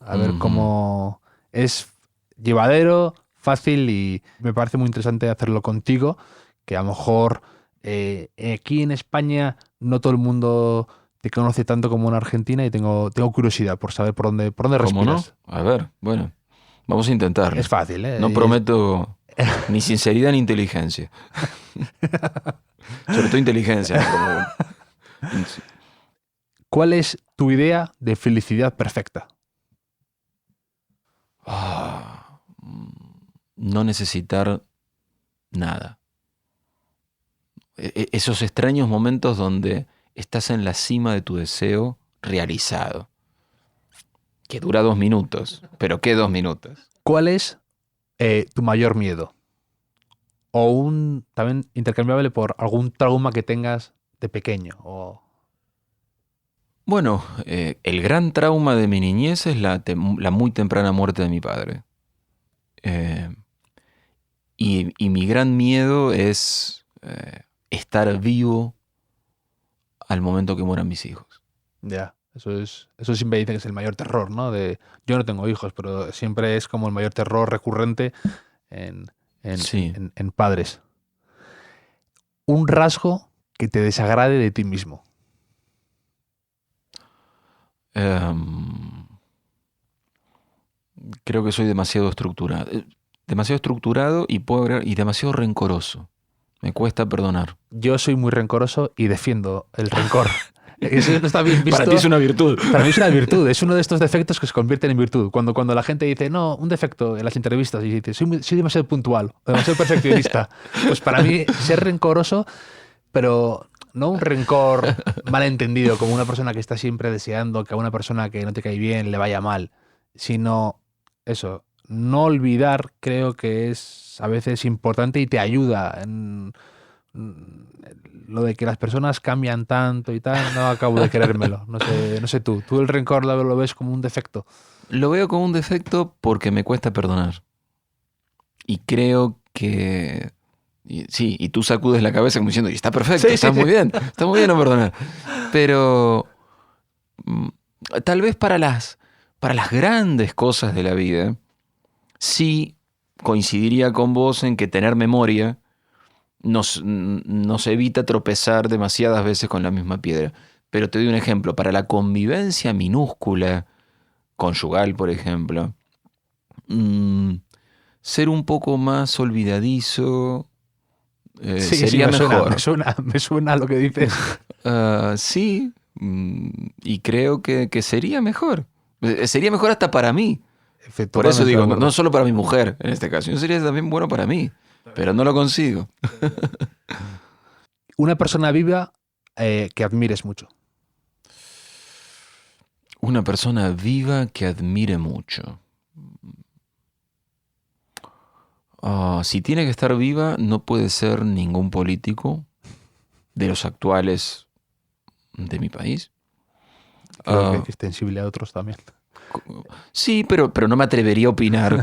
A ver cómo es llevadero, fácil, y me parece muy interesante hacerlo contigo, que a lo mejor aquí en España no todo el mundo te conoce tanto como en Argentina y tengo curiosidad por saber por dónde respiras. ¿Cómo no? A ver, bueno, vamos a intentarlo. Es fácil, ¿eh? No prometo ni sinceridad ni inteligencia. Sobre todo inteligencia. ¿No? ¿Cuál es tu idea de felicidad perfecta? No necesitar nada. Esos extraños momentos donde estás en la cima de tu deseo realizado. Que dura 2 minutos. ¿Pero qué 2 minutos? ¿Cuál es tu mayor miedo? O también intercambiable por algún trauma que tengas de pequeño. Bueno, el gran trauma de mi niñez es la muy temprana muerte de mi padre. Y mi gran miedo es estar vivo al momento que mueran mis hijos. Ya, eso siempre dicen que es el mayor terror, ¿no? Yo no tengo hijos, pero siempre es como el mayor terror recurrente en padres. Un rasgo que te desagrade de ti mismo. Creo que soy demasiado estructurado. Demasiado estructurado y demasiado rencoroso. Me cuesta perdonar. Yo soy muy rencoroso y defiendo el rencor. Eso no está bien visto. Para ti es una virtud. Para mí es una virtud, es uno de estos defectos que se convierten en virtud. Cuando la gente dice, no, un defecto en las entrevistas, y dice, soy demasiado puntual, demasiado perfeccionista. Pues para mí, ser rencoroso, pero no un rencor malentendido, como una persona que está siempre deseando que a una persona que no te cae bien le vaya mal, sino eso, no olvidar creo que es a veces importante y te ayuda en lo de que las personas cambian tanto y tal, no acabo de creérmelo. No sé tú. ¿Tú el rencor lo ves como un defecto? Lo veo como un defecto porque me cuesta perdonar. Y creo que... Sí, y tú sacudes la cabeza como diciendo, y está perfecto, Sí, está sí. muy bien no perdonar. Pero tal vez para las grandes cosas de la vida, sí coincidiría con vos en que tener memoria nos evita tropezar demasiadas veces con la misma piedra. Pero te doy un ejemplo. Para la convivencia minúscula, conyugal, por ejemplo, ser un poco más olvidadizo sería mejor. Me suena lo que dices. Sí, y creo que sería mejor. Sería mejor hasta para mí. Por eso digo, no solo para mi mujer en este caso, sería también bueno para mí. Pero no lo consigo. Una persona viva que admires mucho. Una persona viva que admire mucho. Si tiene que estar viva, no puede ser ningún político de los actuales de mi país. Creo que es extensible a otros también. Sí, pero no me atrevería a opinar.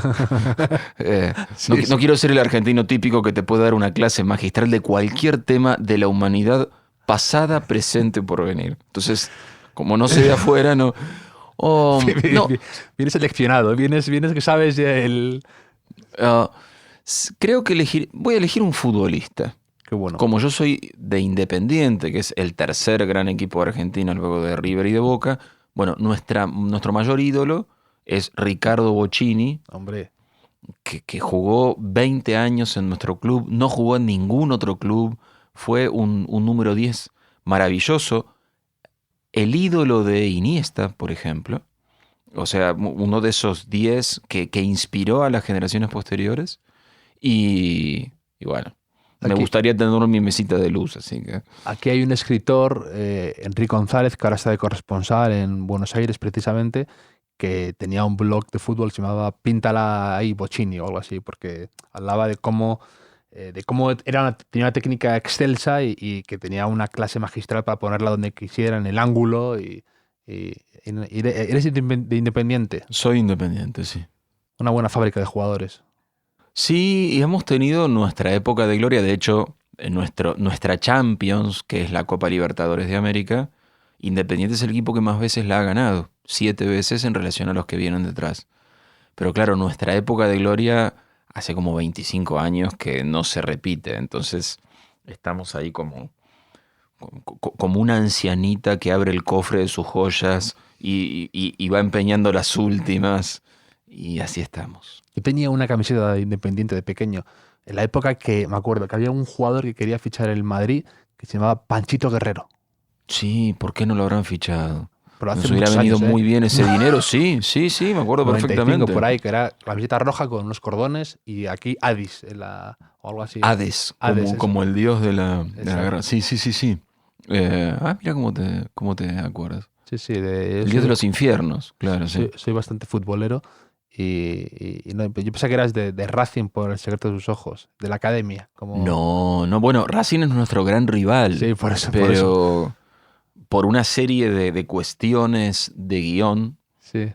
No quiero ser el argentino típico que te puede dar una clase magistral de cualquier tema de la humanidad pasada, presente, por venir. Entonces, como no sé de afuera, no... no. Vienes seleccionado, vienes que sabes el... Creo que voy a elegir un futbolista. Qué bueno. Como yo soy de Independiente, que es el tercer gran equipo de Argentina luego de River y de Boca, bueno, nuestro mayor ídolo es Ricardo Bocchini, Hombre, que jugó 20 años en nuestro club, no jugó en ningún otro club, fue un número 10 maravilloso, el ídolo de Iniesta, por ejemplo, o sea, uno de esos 10 que inspiró a las generaciones posteriores, y bueno, me gustaría tener mi mesita de luz, así que... Aquí hay un escritor, Enrique González, que ahora está de corresponsal en Buenos Aires precisamente, que tenía un blog de fútbol, se llamaba Píntala ahí Bocchini o algo así, porque hablaba de cómo tenía una técnica excelsa y que tenía una clase magistral para ponerla donde quisiera, en el ángulo. Y eres de Independiente. Soy Independiente, sí. Una buena fábrica de jugadores. Sí, y hemos tenido nuestra época de gloria. De hecho, en nuestra Champions, que es la Copa Libertadores de América, Independiente es el equipo que más veces la ha ganado, 7 veces en relación a los que vienen detrás. Pero claro, nuestra época de gloria hace como 25 años que no se repite. Entonces estamos ahí como una ancianita que abre el cofre de sus joyas y va empeñando las últimas. Y así estamos. Yo tenía una camiseta de Independiente de pequeño. En la época que me acuerdo que había un jugador que quería fichar el Madrid que se llamaba Panchito Guerrero. Sí, ¿por qué no lo habrán fichado? Pero hace Nos hubiera muchos venido años, muy bien ese dinero. Sí, me acuerdo 95 perfectamente. por ahí, que era la camiseta roja con unos cordones y aquí Hades o algo así. Hades, como el dios de la guerra. Sí. Mira cómo te acuerdas. Sí. El dios de los infiernos, claro, sí. Soy bastante futbolero y no, yo pensaba que eras de Racing por el secreto de sus ojos, de la academia. No, bueno, Racing es nuestro gran rival. Sí, por eso. Pero por una serie de cuestiones de guión, sí.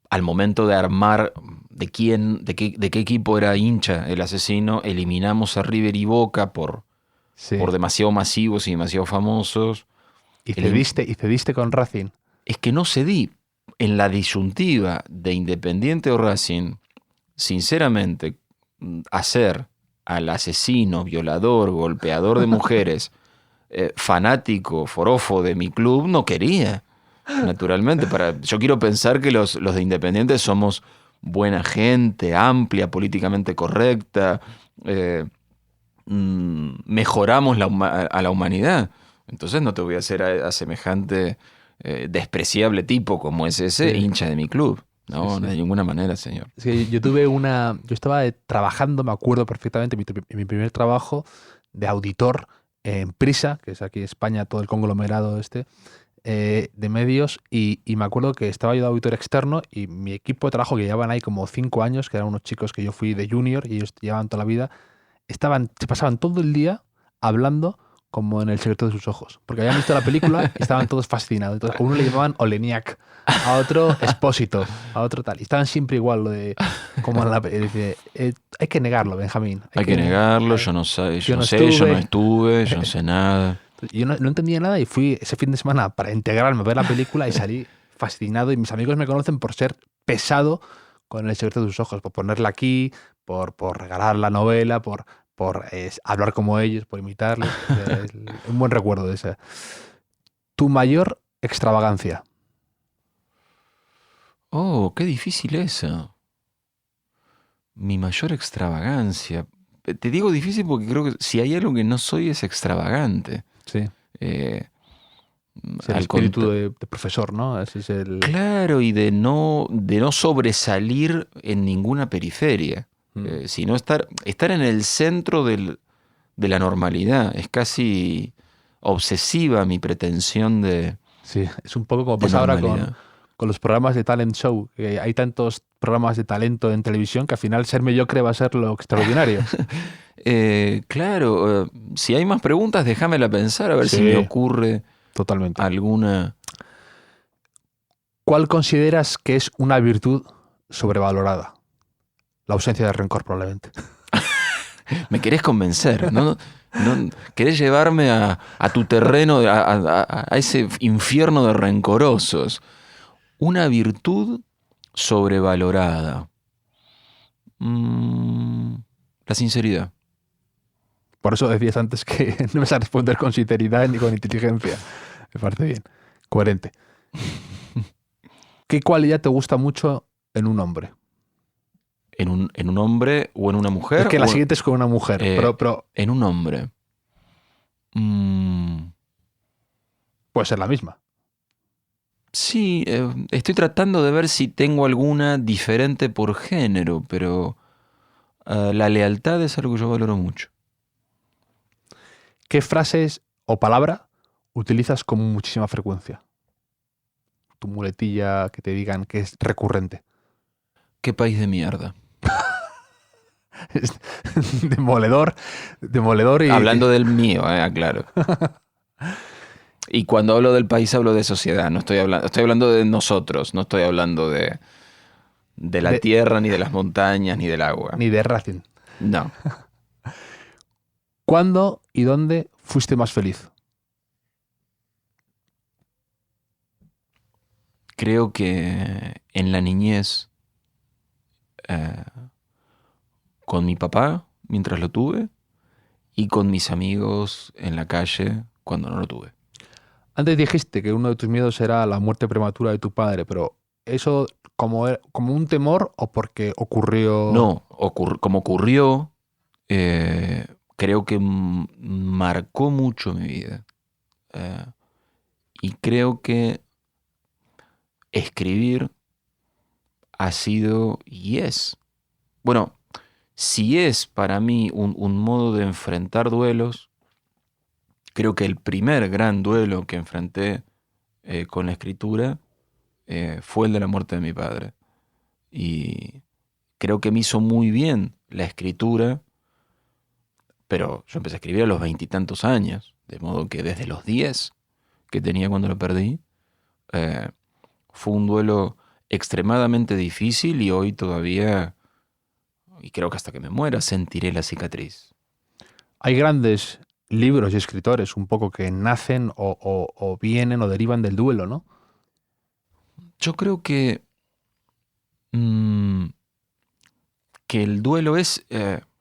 Al momento de armar de qué equipo era hincha el asesino, eliminamos a River y Boca por demasiado masivos y demasiado famosos. ¿Y cediste con Racing? Es que no cedí. En la disyuntiva de Independiente o Racing, sinceramente, hacer al asesino, violador, golpeador de mujeres, fanático, forofo de mi club, no quería. Naturalmente, yo quiero pensar que los de Independiente somos buena gente, amplia, políticamente correcta, mejoramos a la humanidad. Entonces no te voy a hacer a semejante despreciable tipo como es ese Sí. hincha de mi club. No, Sí, de sí. ninguna manera, señor. Es que yo estaba trabajando, me acuerdo perfectamente, en mi primer trabajo de auditor en Prisa, que es aquí en España todo el conglomerado de medios, y me acuerdo que estaba yo de auditor externo y mi equipo de trabajo, que llevaban ahí como 5 años, que eran unos chicos que yo fui de junior y ellos llevaban toda la vida, se pasaban todo el día hablando como en El secreto de sus ojos, porque habían visto la película y estaban todos fascinados. Entonces a uno le llamaban Oleniak, a otro Expósito, a otro tal. Y estaban siempre igual, lo de como en la dice, hay que negarlo, Benjamín. Hay que negarlo, yo no sé, yo no estuve, yo no sé nada. Yo no entendía nada y fui ese fin de semana para integrarme, ver la película y salí fascinado. Y mis amigos me conocen por ser pesado con El secreto de sus ojos, por ponerla aquí, por regalar la novela, por hablar como ellos, por imitarles. O sea, es un buen recuerdo de esa. Tu mayor extravagancia. Oh, qué difícil eso. Mi mayor extravagancia. Te digo difícil porque creo que si hay algo que no soy es extravagante. Sí. Eh, Es el al espíritu de profesor, ¿no? Ese es el. Claro, y de no sobresalir en ninguna periferia, sino estar en el centro de la normalidad. Es casi obsesiva mi pretensión Sí, es un poco como de pasa ahora normalidad. con los programas de talent show, que hay tantos programas de talento en televisión que al final ser mediocre va a ser lo extraordinario. Claro, si hay más preguntas, déjamela pensar a ver si Sí, me ocurre totalmente. alguna. ¿Cuál consideras que es una virtud sobrevalorada? La ausencia de rencor, probablemente. Me querés convencer, ¿no? Querés llevarme a tu terreno, a ese infierno de rencorosos. Una virtud sobrevalorada. La sinceridad. Por eso decías antes que no vas a responder con sinceridad ni con inteligencia. Me parece bien. Coherente. ¿Qué cualidad te gusta mucho en un hombre? ¿En un hombre o en una mujer? Es que la siguiente es con una mujer, pero En un hombre. puede ser la misma. Sí, estoy tratando de ver si tengo alguna diferente por género, pero la lealtad es algo que yo valoro mucho. ¿Qué frases o palabra utilizas con muchísima frecuencia? Tu muletilla que te digan que es recurrente. ¿Qué país de mierda? Es demoledor y... Hablando del mío, aclaro. Y cuando hablo del país hablo de sociedad, no estoy hablando de nosotros, no estoy hablando de la de- tierra, ni de las montañas, ni del agua. ni de Racing. No. ¿Cuándo y dónde fuiste más feliz? Creo que en la niñez, eh, con mi papá, mientras lo tuve, y con mis amigos en la calle, cuando no lo tuve. Antes dijiste que uno de tus miedos era la muerte prematura de tu padre, pero ¿eso como un temor o porque ocurrió? No, como ocurrió, creo que marcó mucho mi vida. Eh, y creo que escribir ha sido y es. Bueno, si es para mí un modo de enfrentar duelos, creo que el primer gran duelo que enfrenté con la escritura fue el de la muerte de mi padre. Y creo que me hizo muy bien la escritura, pero yo empecé a escribir a los 20 y tantos años, de modo que desde los 10 que tenía cuando lo perdí, fue un duelo extremadamente difícil y hoy todavía, y creo que hasta que me muera, sentiré la cicatriz. Hay grandes libros y escritores un poco que nacen o vienen o derivan del duelo, ¿no? Yo creo que el duelo es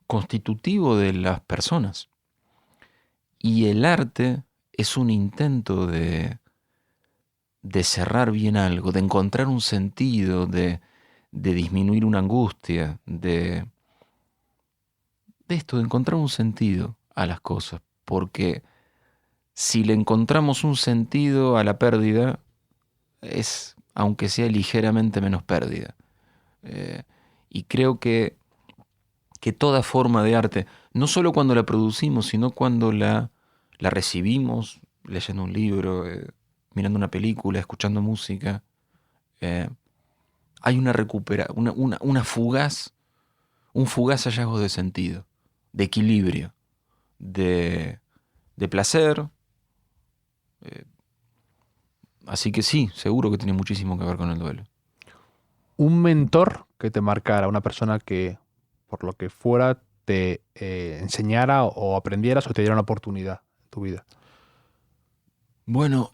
constitutivo de las personas y el arte es un intento de cerrar bien algo, de encontrar un sentido, de disminuir una angustia, de esto, de encontrar un sentido a las cosas, porque si le encontramos un sentido a la pérdida, es, aunque sea ligeramente menos pérdida. Y creo que toda forma de arte, no solo cuando la producimos, sino cuando la recibimos, leyendo un libro, mirando una película, escuchando música, hay un fugaz hallazgo de sentido, de equilibrio, de placer. Así que sí, seguro que tiene muchísimo que ver con el duelo. Un mentor que te marcara, una persona que, por lo que fuera, te enseñara o aprendieras o te diera una oportunidad en tu vida. Bueno,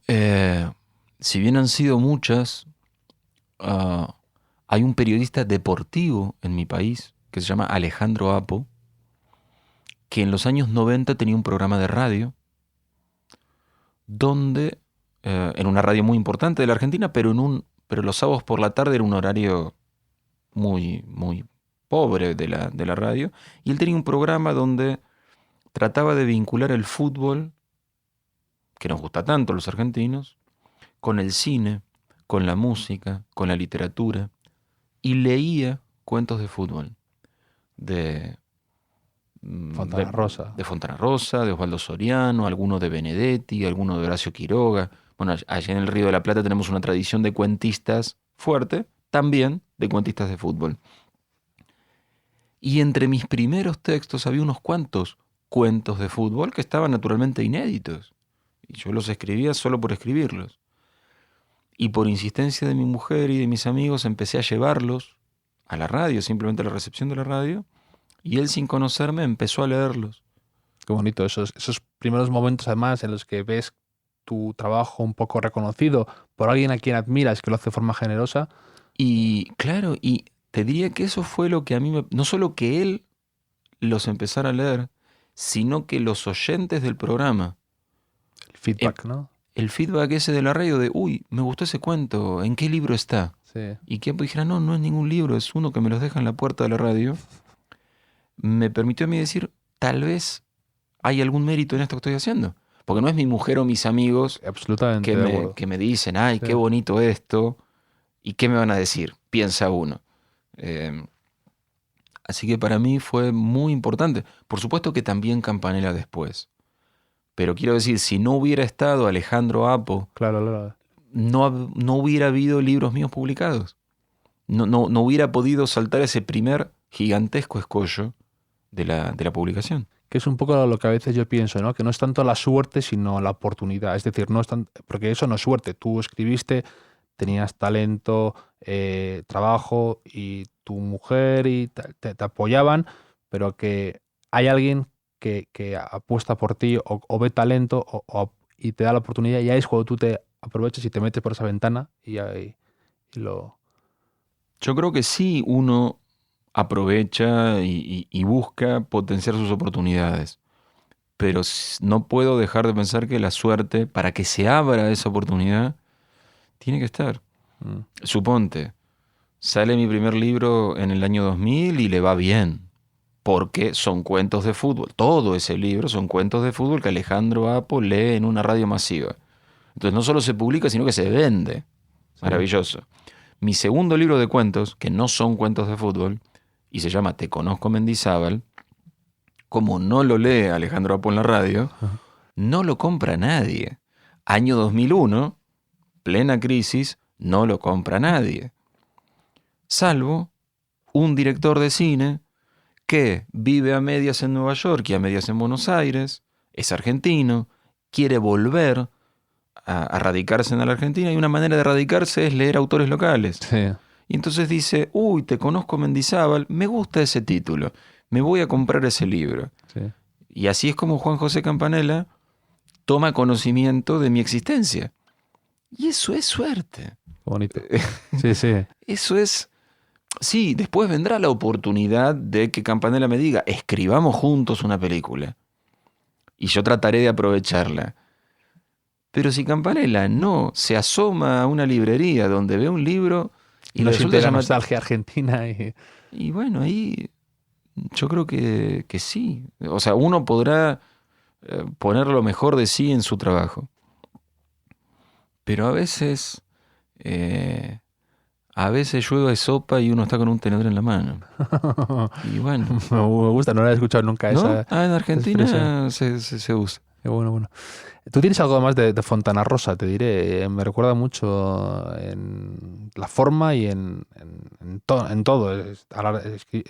si bien han sido muchas, hay un periodista deportivo en mi país que se llama Alejandro Apo, que en los años 90 tenía un programa de radio donde, en una radio muy importante de la Argentina, pero los sábados por la tarde era un horario muy, muy pobre de la radio, y él tenía un programa donde trataba de vincular el fútbol, que nos gusta tanto a los argentinos, con el cine, con la música, con la literatura, y leía cuentos de fútbol de Fontana Rosa. De Fontana Rosa, de Osvaldo Soriano, alguno de Benedetti, alguno de Horacio Quiroga. Bueno, allá en el Río de la Plata tenemos una tradición de cuentistas fuerte, también de cuentistas de fútbol. Y entre mis primeros textos había unos cuantos cuentos de fútbol que estaban naturalmente inéditos. Y yo los escribía solo por escribirlos. Y por insistencia de mi mujer y de mis amigos empecé a llevarlos a la radio, simplemente a la recepción de la radio, y él, sin conocerme, empezó a leerlos. Qué bonito, esos primeros momentos además en los que ves tu trabajo un poco reconocido por alguien a quien admiras, que lo hace de forma generosa. Y claro, y te diría que eso fue lo que a mí no solo que él los empezara a leer, sino que los oyentes del programa, El feedback, ¿no? el feedback ese de la radio de, uy, me gustó ese cuento, ¿en qué libro está? Sí. Y que dijera, no es ningún libro, es uno que me los deja en la puerta de la radio, me permitió a mí decir, tal vez hay algún mérito en esto que estoy haciendo. Porque no es mi mujer o mis amigos Absolutamente que me dicen, ay, Sí. qué bonito esto, y qué me van a decir, piensa uno. Así que para mí fue muy importante. Por supuesto que también Campanella después. Pero quiero decir, si no hubiera estado Alejandro Apo, Claro. no hubiera habido libros míos publicados. No hubiera podido saltar ese primer gigantesco escollo de la publicación. Que es un poco lo que a veces yo pienso, ¿no? Que no es tanto la suerte, sino la oportunidad. Es decir, no es porque eso no es suerte. Tú escribiste, tenías talento, trabajo, y tu mujer y te apoyaban, pero que hay alguien que apuesta por ti o ve talento y te da la oportunidad, y ahí es cuando tú te aprovechas y te metes por esa ventana y lo... Yo creo que sí, uno aprovecha y busca potenciar sus oportunidades. Pero no puedo dejar de pensar que la suerte, para que se abra esa oportunidad, tiene que estar. Suponte, sale mi primer libro en el año 2000 y le va bien, porque son cuentos de fútbol. Todo ese libro son cuentos de fútbol que Alejandro Apo lee en una radio masiva. Entonces no solo se publica, sino que se vende. Maravilloso. Mi segundo libro de cuentos, que no son cuentos de fútbol, y se llama Te conozco, Mendizábal, como no lo lee Alejandro Apo en la radio, no lo compra nadie. Año 2001, plena crisis, no lo compra nadie. Salvo un director de cine que vive a medias en Nueva York y a medias en Buenos Aires, es argentino, quiere volver a radicarse en la Argentina, y una manera de radicarse es leer autores locales. Sí. Y entonces dice, uy, Te conozco, Mendizábal, me gusta ese título, me voy a comprar ese libro. Sí. Y así es como Juan José Campanella toma conocimiento de mi existencia. Y eso es suerte. Bonito. Sí. Eso es... Sí, después vendrá la oportunidad de que Campanella me diga, escribamos juntos una película. Y yo trataré de aprovecharla. Pero si Campanella no se asoma a una librería donde ve un libro y no resulta siente la llamativo, nostalgia argentina y bueno, ahí yo creo que sí. O sea, uno podrá poner lo mejor de sí en su trabajo. Pero a veces llueve sopa y uno está con un tenedor en la mano. Y bueno, Me gusta, no la he escuchado nunca ¿no? esa En Argentina expresión. se usa. Qué bueno. Tú tienes algo más de Fontana Rosa, te diré. Me recuerda mucho en la forma y en todo.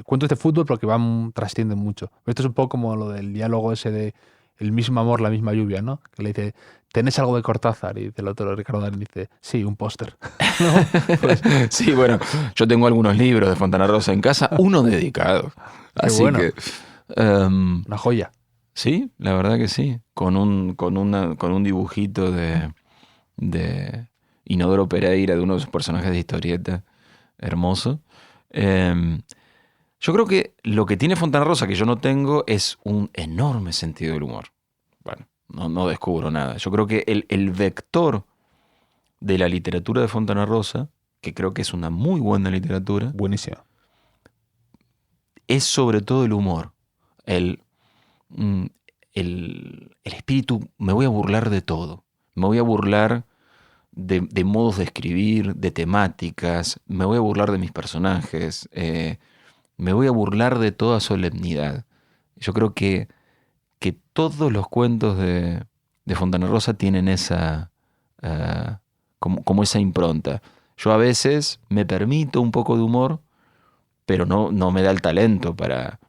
Cuentos de fútbol porque trascienden mucho. Esto es un poco como lo del diálogo ese de el mismo amor, la misma lluvia, ¿no? Que le dice, ¿tenés algo de Cortázar? Y el otro, Ricardo Darín, dice, sí, un póster. ¿No? Pues, Sí, bueno, yo tengo algunos libros de Fontana Rosa en casa, uno dedicado. qué Así bueno. que, Una joya. sí, la verdad que sí. Con un dibujito de Inodoro Pereira, de uno de sus personajes de historieta, hermoso. Yo creo que lo que tiene Fontana Rosa, que yo no tengo, es un enorme sentido del humor. Bueno, no descubro nada. Yo creo que el vector de la literatura de Fontana Rosa, que creo que es una muy buena literatura, Buenísimo. es sobre todo el humor. Mm, el espíritu, me voy a burlar de todo. Me voy a burlar de modos de escribir, de temáticas, me voy a burlar de mis personajes, me voy a burlar de toda solemnidad. Yo creo que todos los cuentos de Fontana Rosa tienen esa, como esa impronta. Yo a veces me permito un poco de humor, pero no me da el talento para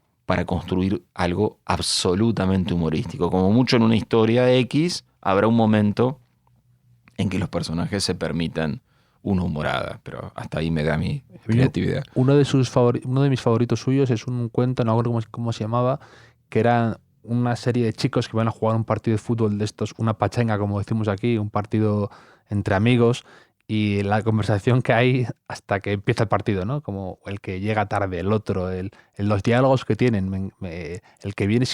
construir algo absolutamente humorístico. Como mucho en una historia X, habrá un momento en que los personajes se permitan una humorada, pero hasta ahí me da mi creatividad. Uno de mis favoritos suyos es un cuento, no recuerdo cómo se llamaba, que era una serie de chicos que van a jugar un partido de fútbol de estos, una pachanga, como decimos aquí, un partido entre amigos, y la conversación que hay hasta que empieza el partido, ¿no? Como el que llega tarde, el otro, los diálogos que tienen, el que viene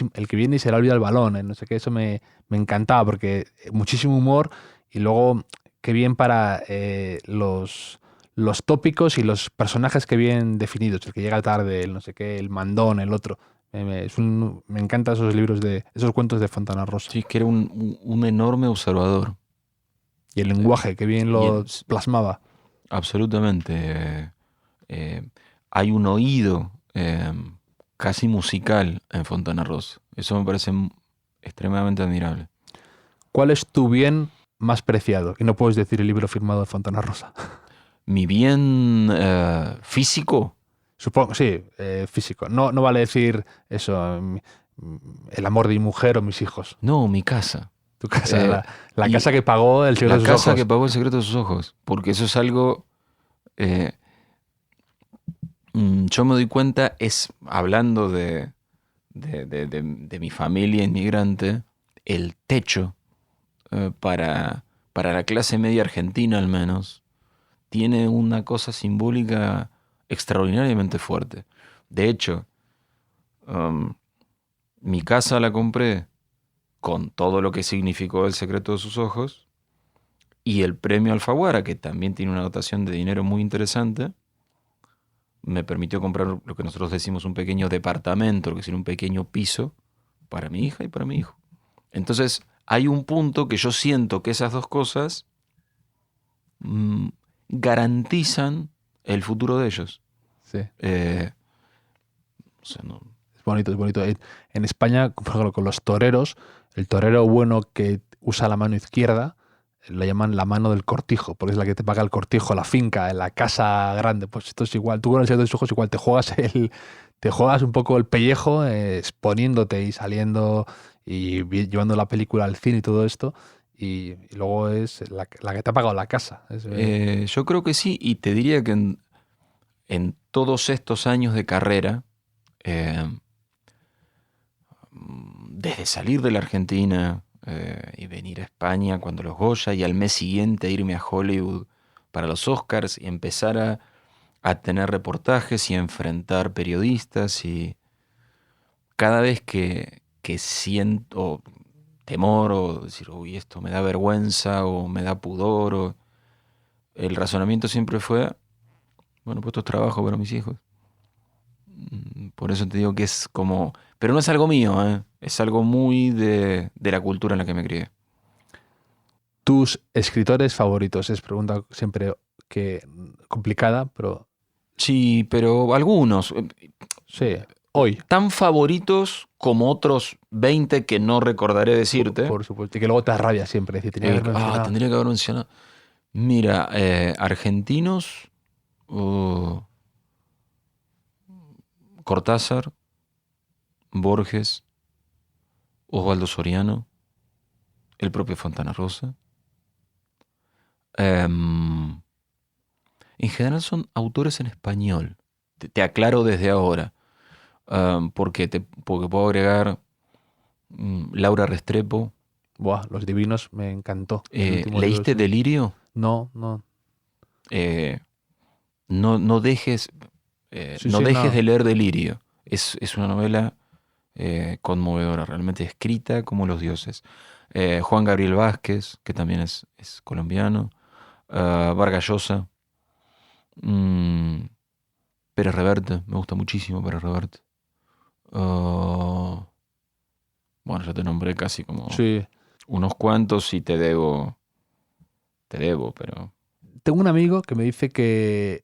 y se le olvida el balón, no sé qué, eso me encantaba, porque muchísimo humor y luego qué bien para los tópicos y los personajes que vienen definidos, el que llega tarde, el no sé qué, el mandón, el otro. Me encantan esos libros esos cuentos de Fontana Rosa. Sí, que era un enorme observador. Y el lenguaje, que bien lo plasmaba. Absolutamente. Hay un oído casi musical en Fontana Rosa. Eso me parece extremadamente admirable. ¿Cuál es tu bien más preciado? Y no puedes decir el libro firmado de Fontana Rosa. ¿Mi bien físico? Supongo, sí, físico. No vale decir eso, el amor de mi mujer o mis hijos. No, mi casa. Tu casa, la casa que pagó el secreto de sus ojos. La casa que pagó el secreto de sus ojos. Porque eso es algo... yo me doy cuenta, hablando de mi familia inmigrante, el techo para la clase media argentina al menos, tiene una cosa simbólica extraordinariamente fuerte. De hecho, mi casa la compré con todo lo que significó el secreto de sus ojos y el premio Alfaguara, que también tiene una dotación de dinero muy interesante, me permitió comprar lo que nosotros decimos un pequeño departamento, lo que sería un pequeño piso para mi hija y para mi hijo. Entonces, hay un punto que yo siento que esas dos cosas garantizan el futuro de ellos. Sí. O sea, no. Es bonito, es bonito. En España, por ejemplo, con los toreros, el torero bueno que usa la mano izquierda, la llaman la mano del cortijo, porque es la que te paga el cortijo, la finca, la casa grande. Pues esto es igual. Tú con el secreto de tus ojos igual te juegas un poco el pellejo, exponiéndote y saliendo y llevando la película al cine y todo esto. Y luego es la que te ha pagado la casa. Yo creo que sí, y te diría que en todos estos años de carrera, desde salir de la Argentina y venir a España cuando los Goya y al mes siguiente irme a Hollywood para los Oscars y empezar a tener reportajes y a enfrentar periodistas, y cada vez que siento temor o decir, uy, esto me da vergüenza o me da pudor, el razonamiento siempre fue, bueno, pues esto es trabajo para mis hijos. Por eso te digo que es como... Pero no es algo mío, ¿eh? Es algo muy de la cultura en la que me crié. ¿Tus escritores favoritos? Es pregunta siempre que complicada, pero Sí, pero algunos. sí, hoy, Tan favoritos como otros 20 que no recordaré decirte. por supuesto. Y que luego te da rabia siempre. Decir, tenía que haberlo mencionado. Tendría que haber mencionado. Mira, argentinos, Cortázar, Borges, Osvaldo Soriano, el propio Fontana Rosa. En general son autores en español. Te aclaro desde ahora. Porque puedo agregar Laura Restrepo. Buah, Los Divinos me encantó. El último ¿Leíste libro, Delirio? No. No dejes, Sí, no sí, dejes no. de leer Delirio. Es una novela conmovedora, realmente escrita como los dioses. Juan Gabriel Vázquez, que también es colombiano. Vargas Llosa. Pérez Reverte, me gusta muchísimo Pérez Reverte. Bueno, ya te nombré casi como Sí. unos cuantos y te debo, pero... Tengo un amigo que me dice que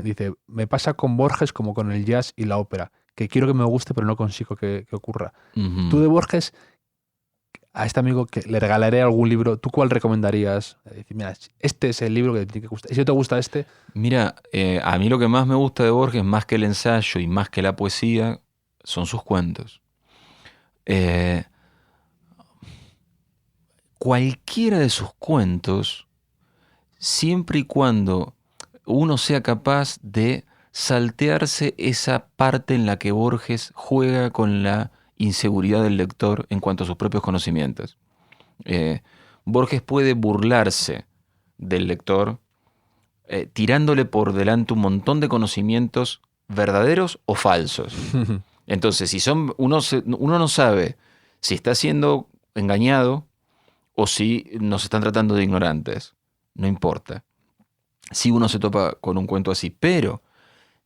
dice, me pasa con Borges como con el jazz y la ópera, que quiero que me guste pero no consigo que ocurra. Tú de Borges, a este amigo que le regalaré algún libro, ¿tú cuál recomendarías? Decir, mira, este es el libro que te tiene que gustar. Y si no te gusta este, Mira, a mí lo que más me gusta de Borges, más que el ensayo y más que la poesía, son sus cuentos. Cualquiera de sus cuentos, siempre y cuando uno sea capaz de saltearse esa parte en la que Borges juega con la inseguridad del lector en cuanto a sus propios conocimientos. Borges puede burlarse del lector tirándole por delante un montón de conocimientos verdaderos o falsos. Entonces, si uno no sabe si está siendo engañado o si nos están tratando de ignorantes. No importa. Si uno se topa con un cuento así, pero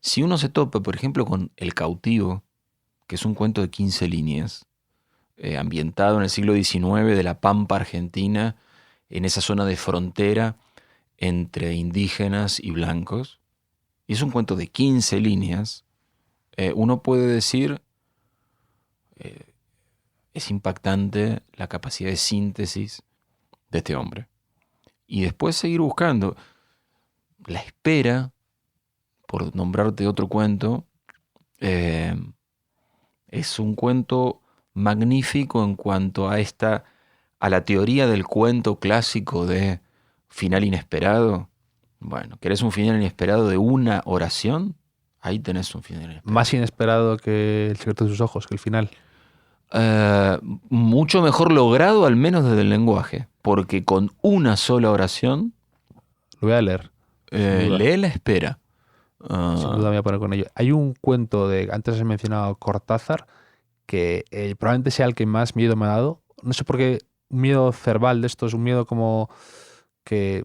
si uno se topa, por ejemplo, con El cautivo, que es un cuento de 15 líneas, ambientado en el siglo XIX de la Pampa Argentina, en esa zona de frontera entre indígenas y blancos, y es un cuento de 15 líneas, uno puede decir, es impactante la capacidad de síntesis de este hombre. Y después seguir buscando. La espera, por nombrarte otro cuento, es un cuento magnífico en cuanto a la teoría del cuento clásico de final inesperado. Bueno, ¿querés un final inesperado de una oración? Ahí tenés un final inesperado. más inesperado que El secreto de sus ojos, que el final. Mucho mejor logrado, al menos desde el lenguaje, porque con una sola oración Lo voy a leer. Sin duda. lee la espera. Sin duda me voy a poner con ello. Hay un cuento de, antes he mencionado Cortázar, que probablemente sea el que más miedo me ha dado. No sé por qué, un miedo cerval de estos, un miedo como que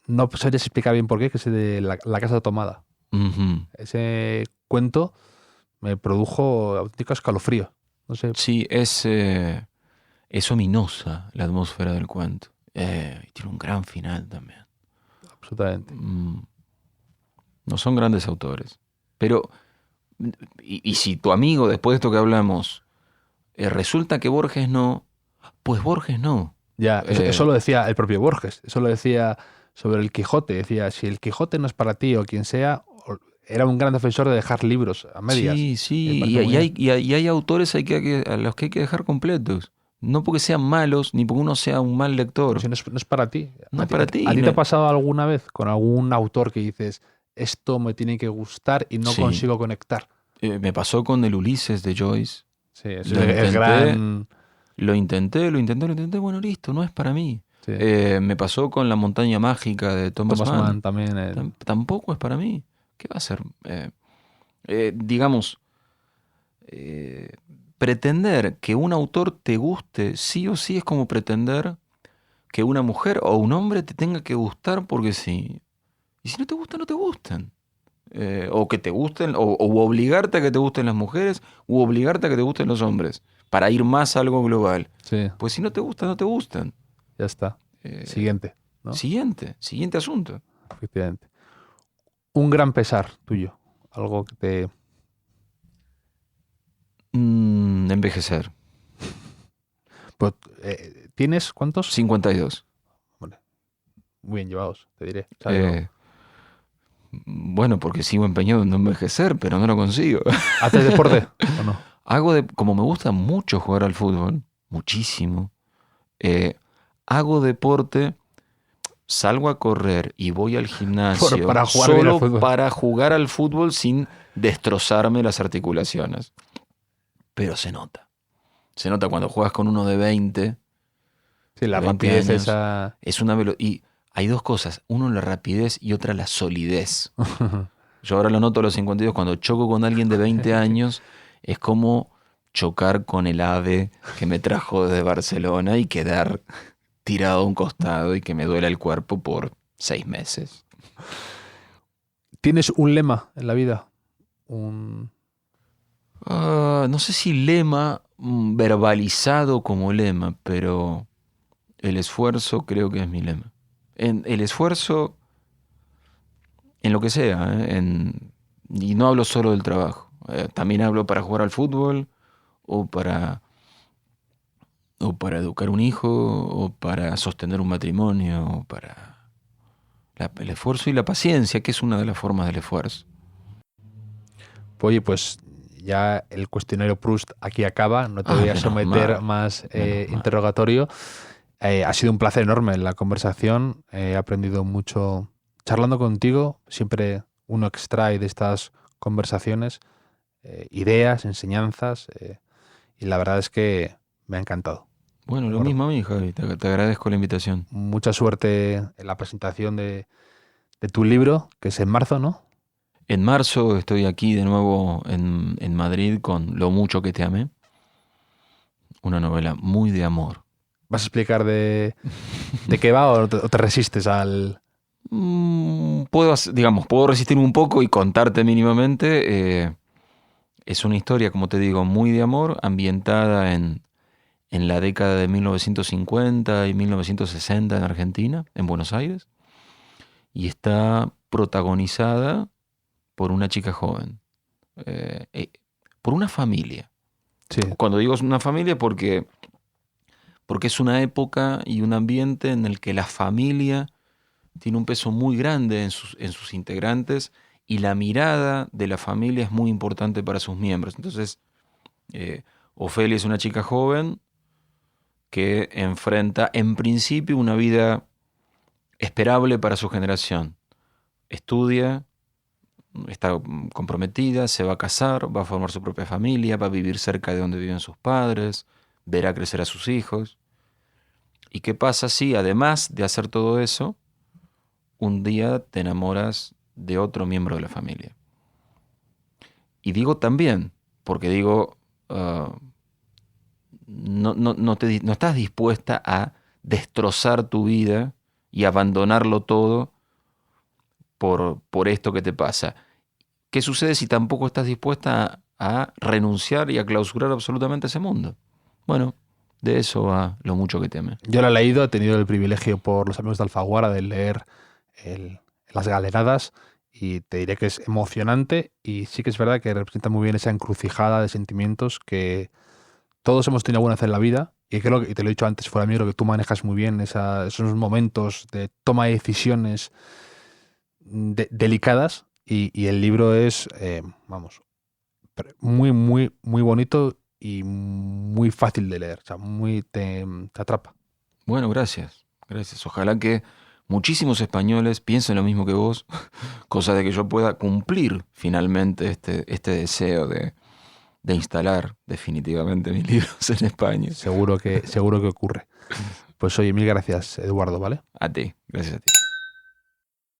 no sabrías explicar bien por qué, que es el de la casa tomada. Uh-huh. Ese cuento me produjo auténtico escalofrío. No sé. Sí, es ominosa la atmósfera del cuento. Y tiene un gran final también. Absolutamente. No son grandes autores. Pero, y si tu amigo, después de esto que hablamos, resulta que Borges no, pues Borges no. Ya, eso lo decía el propio Borges. Eso lo decía sobre el Quijote. Decía, si el Quijote no es para ti o quien sea, era un gran defensor de dejar libros a medias. Sí, y hay autores a los que hay que dejar completos. No porque sean malos, ni porque uno sea un mal lector. Si no es para ti. No es para ti. ¿A ti te ha pasado alguna vez con algún autor que dices, esto me tiene que gustar y no consigo conectar? Me pasó con el Ulises de Joyce. Sí, eso es gran... Lo intenté. Bueno, listo, no es para mí. Sí. Me pasó con La montaña mágica de Thomas Mann. También. Tampoco es para mí. ¿Qué va a ser? Digamos, pretender que un autor te guste sí o sí es como pretender que una mujer o un hombre te tenga que gustar porque sí. Y si no te gusta, no te gustan. o que te gusten, o obligarte a que te gusten las mujeres, u obligarte a que te gusten los hombres, para ir más a algo global. Sí, Pues si no te gustan, no te gustan. ya está. Eh, Siguiente, ¿no? Siguiente asunto. Efectivamente. Un gran pesar tuyo. Algo que te... Envejecer. Pues, ¿tienes cuántos? 52. Hombre, muy bien llevados, te diré. O sea, yo- Eh, bueno, porque sigo empeñado en no envejecer, pero no lo consigo. ¿Haces deporte o no? Como me gusta mucho jugar al fútbol, muchísimo, hago deporte, salgo a correr y voy al gimnasio Para jugar bien al solo fútbol. para jugar al fútbol sin destrozarme las articulaciones. Pero se nota. Se nota cuando juegas con uno de 20. Sí, la 20 rapidez años. esa... Es una y hay dos cosas. Uno, la rapidez y otra, la solidez. Yo ahora lo noto a los 52. Cuando choco con alguien de 20 años, es como chocar con el ave que me trajo desde Barcelona y quedar tirado a un costado y que me duela el cuerpo por 6 meses. ¿Tienes un lema en la vida? Un... No sé si lema verbalizado como lema, pero el esfuerzo creo que es mi lema. El esfuerzo en lo que sea, y no hablo solo del trabajo. También hablo para jugar al fútbol o para educar un hijo o para sostener un matrimonio o para el esfuerzo y la paciencia, que es una de las formas del esfuerzo. Oye, pues ya el cuestionario Proust aquí acaba. No te voy a menos someter mal, más menos mal. interrogatorio. Ha sido un placer enorme la conversación. He aprendido mucho charlando contigo. Siempre uno extrae de estas conversaciones ideas, enseñanzas. Y la verdad es que me ha encantado. Bueno, lo Bueno. mismo a mí, Javi. Te agradezco la invitación. Mucha suerte en la presentación de tu libro, que es en marzo, ¿no? En marzo estoy aquí de nuevo en Madrid con Lo mucho que te amé. Una novela muy de amor. ¿Vas a explicar de qué va o te resistes al...? Puedo resistirme un poco y contarte mínimamente. Es una historia, como te digo, muy de amor, ambientada en la década de 1950 y 1960 en Argentina, en Buenos Aires. Y está protagonizada por una chica joven, por una familia. Sí, Cuando digo una familia, porque es una época y un ambiente en el que la familia tiene un peso muy grande en sus integrantes y la mirada de la familia es muy importante para sus miembros. Entonces, Ofelia es una chica joven que enfrenta en principio una vida esperable para su generación. Estudia, está comprometida, se va a casar, va a formar su propia familia, va a vivir cerca de donde viven sus padres, verá crecer a sus hijos. ¿Y qué pasa si, además de hacer todo eso, un día te enamoras de otro miembro de la familia? Y digo también, porque digo, no estás dispuesta a destrozar tu vida y abandonarlo todo por esto que te pasa. ¿Qué sucede si tampoco estás dispuesta a renunciar y a clausurar absolutamente ese mundo? Bueno, de eso va Lo mucho que te amé. yo la he leído, he tenido el privilegio por los amigos de Alfaguara de leer Las Galeradas y te diré que es emocionante y sí que es verdad que representa muy bien esa encrucijada de sentimientos que todos hemos tenido alguna vez en la vida y creo que, y te lo he dicho antes fuera mío, que tú manejas muy bien esos momentos de toma de decisiones delicadas y el libro es, muy, muy, muy bonito y muy fácil de leer, o sea, te atrapa. Bueno, gracias. Gracias. Ojalá que muchísimos españoles piensen lo mismo que vos, cosa de que yo pueda cumplir finalmente este deseo de instalar definitivamente mis libros en España. Seguro que ocurre. Pues oye, mil gracias, Eduardo, ¿vale? A ti, gracias a ti.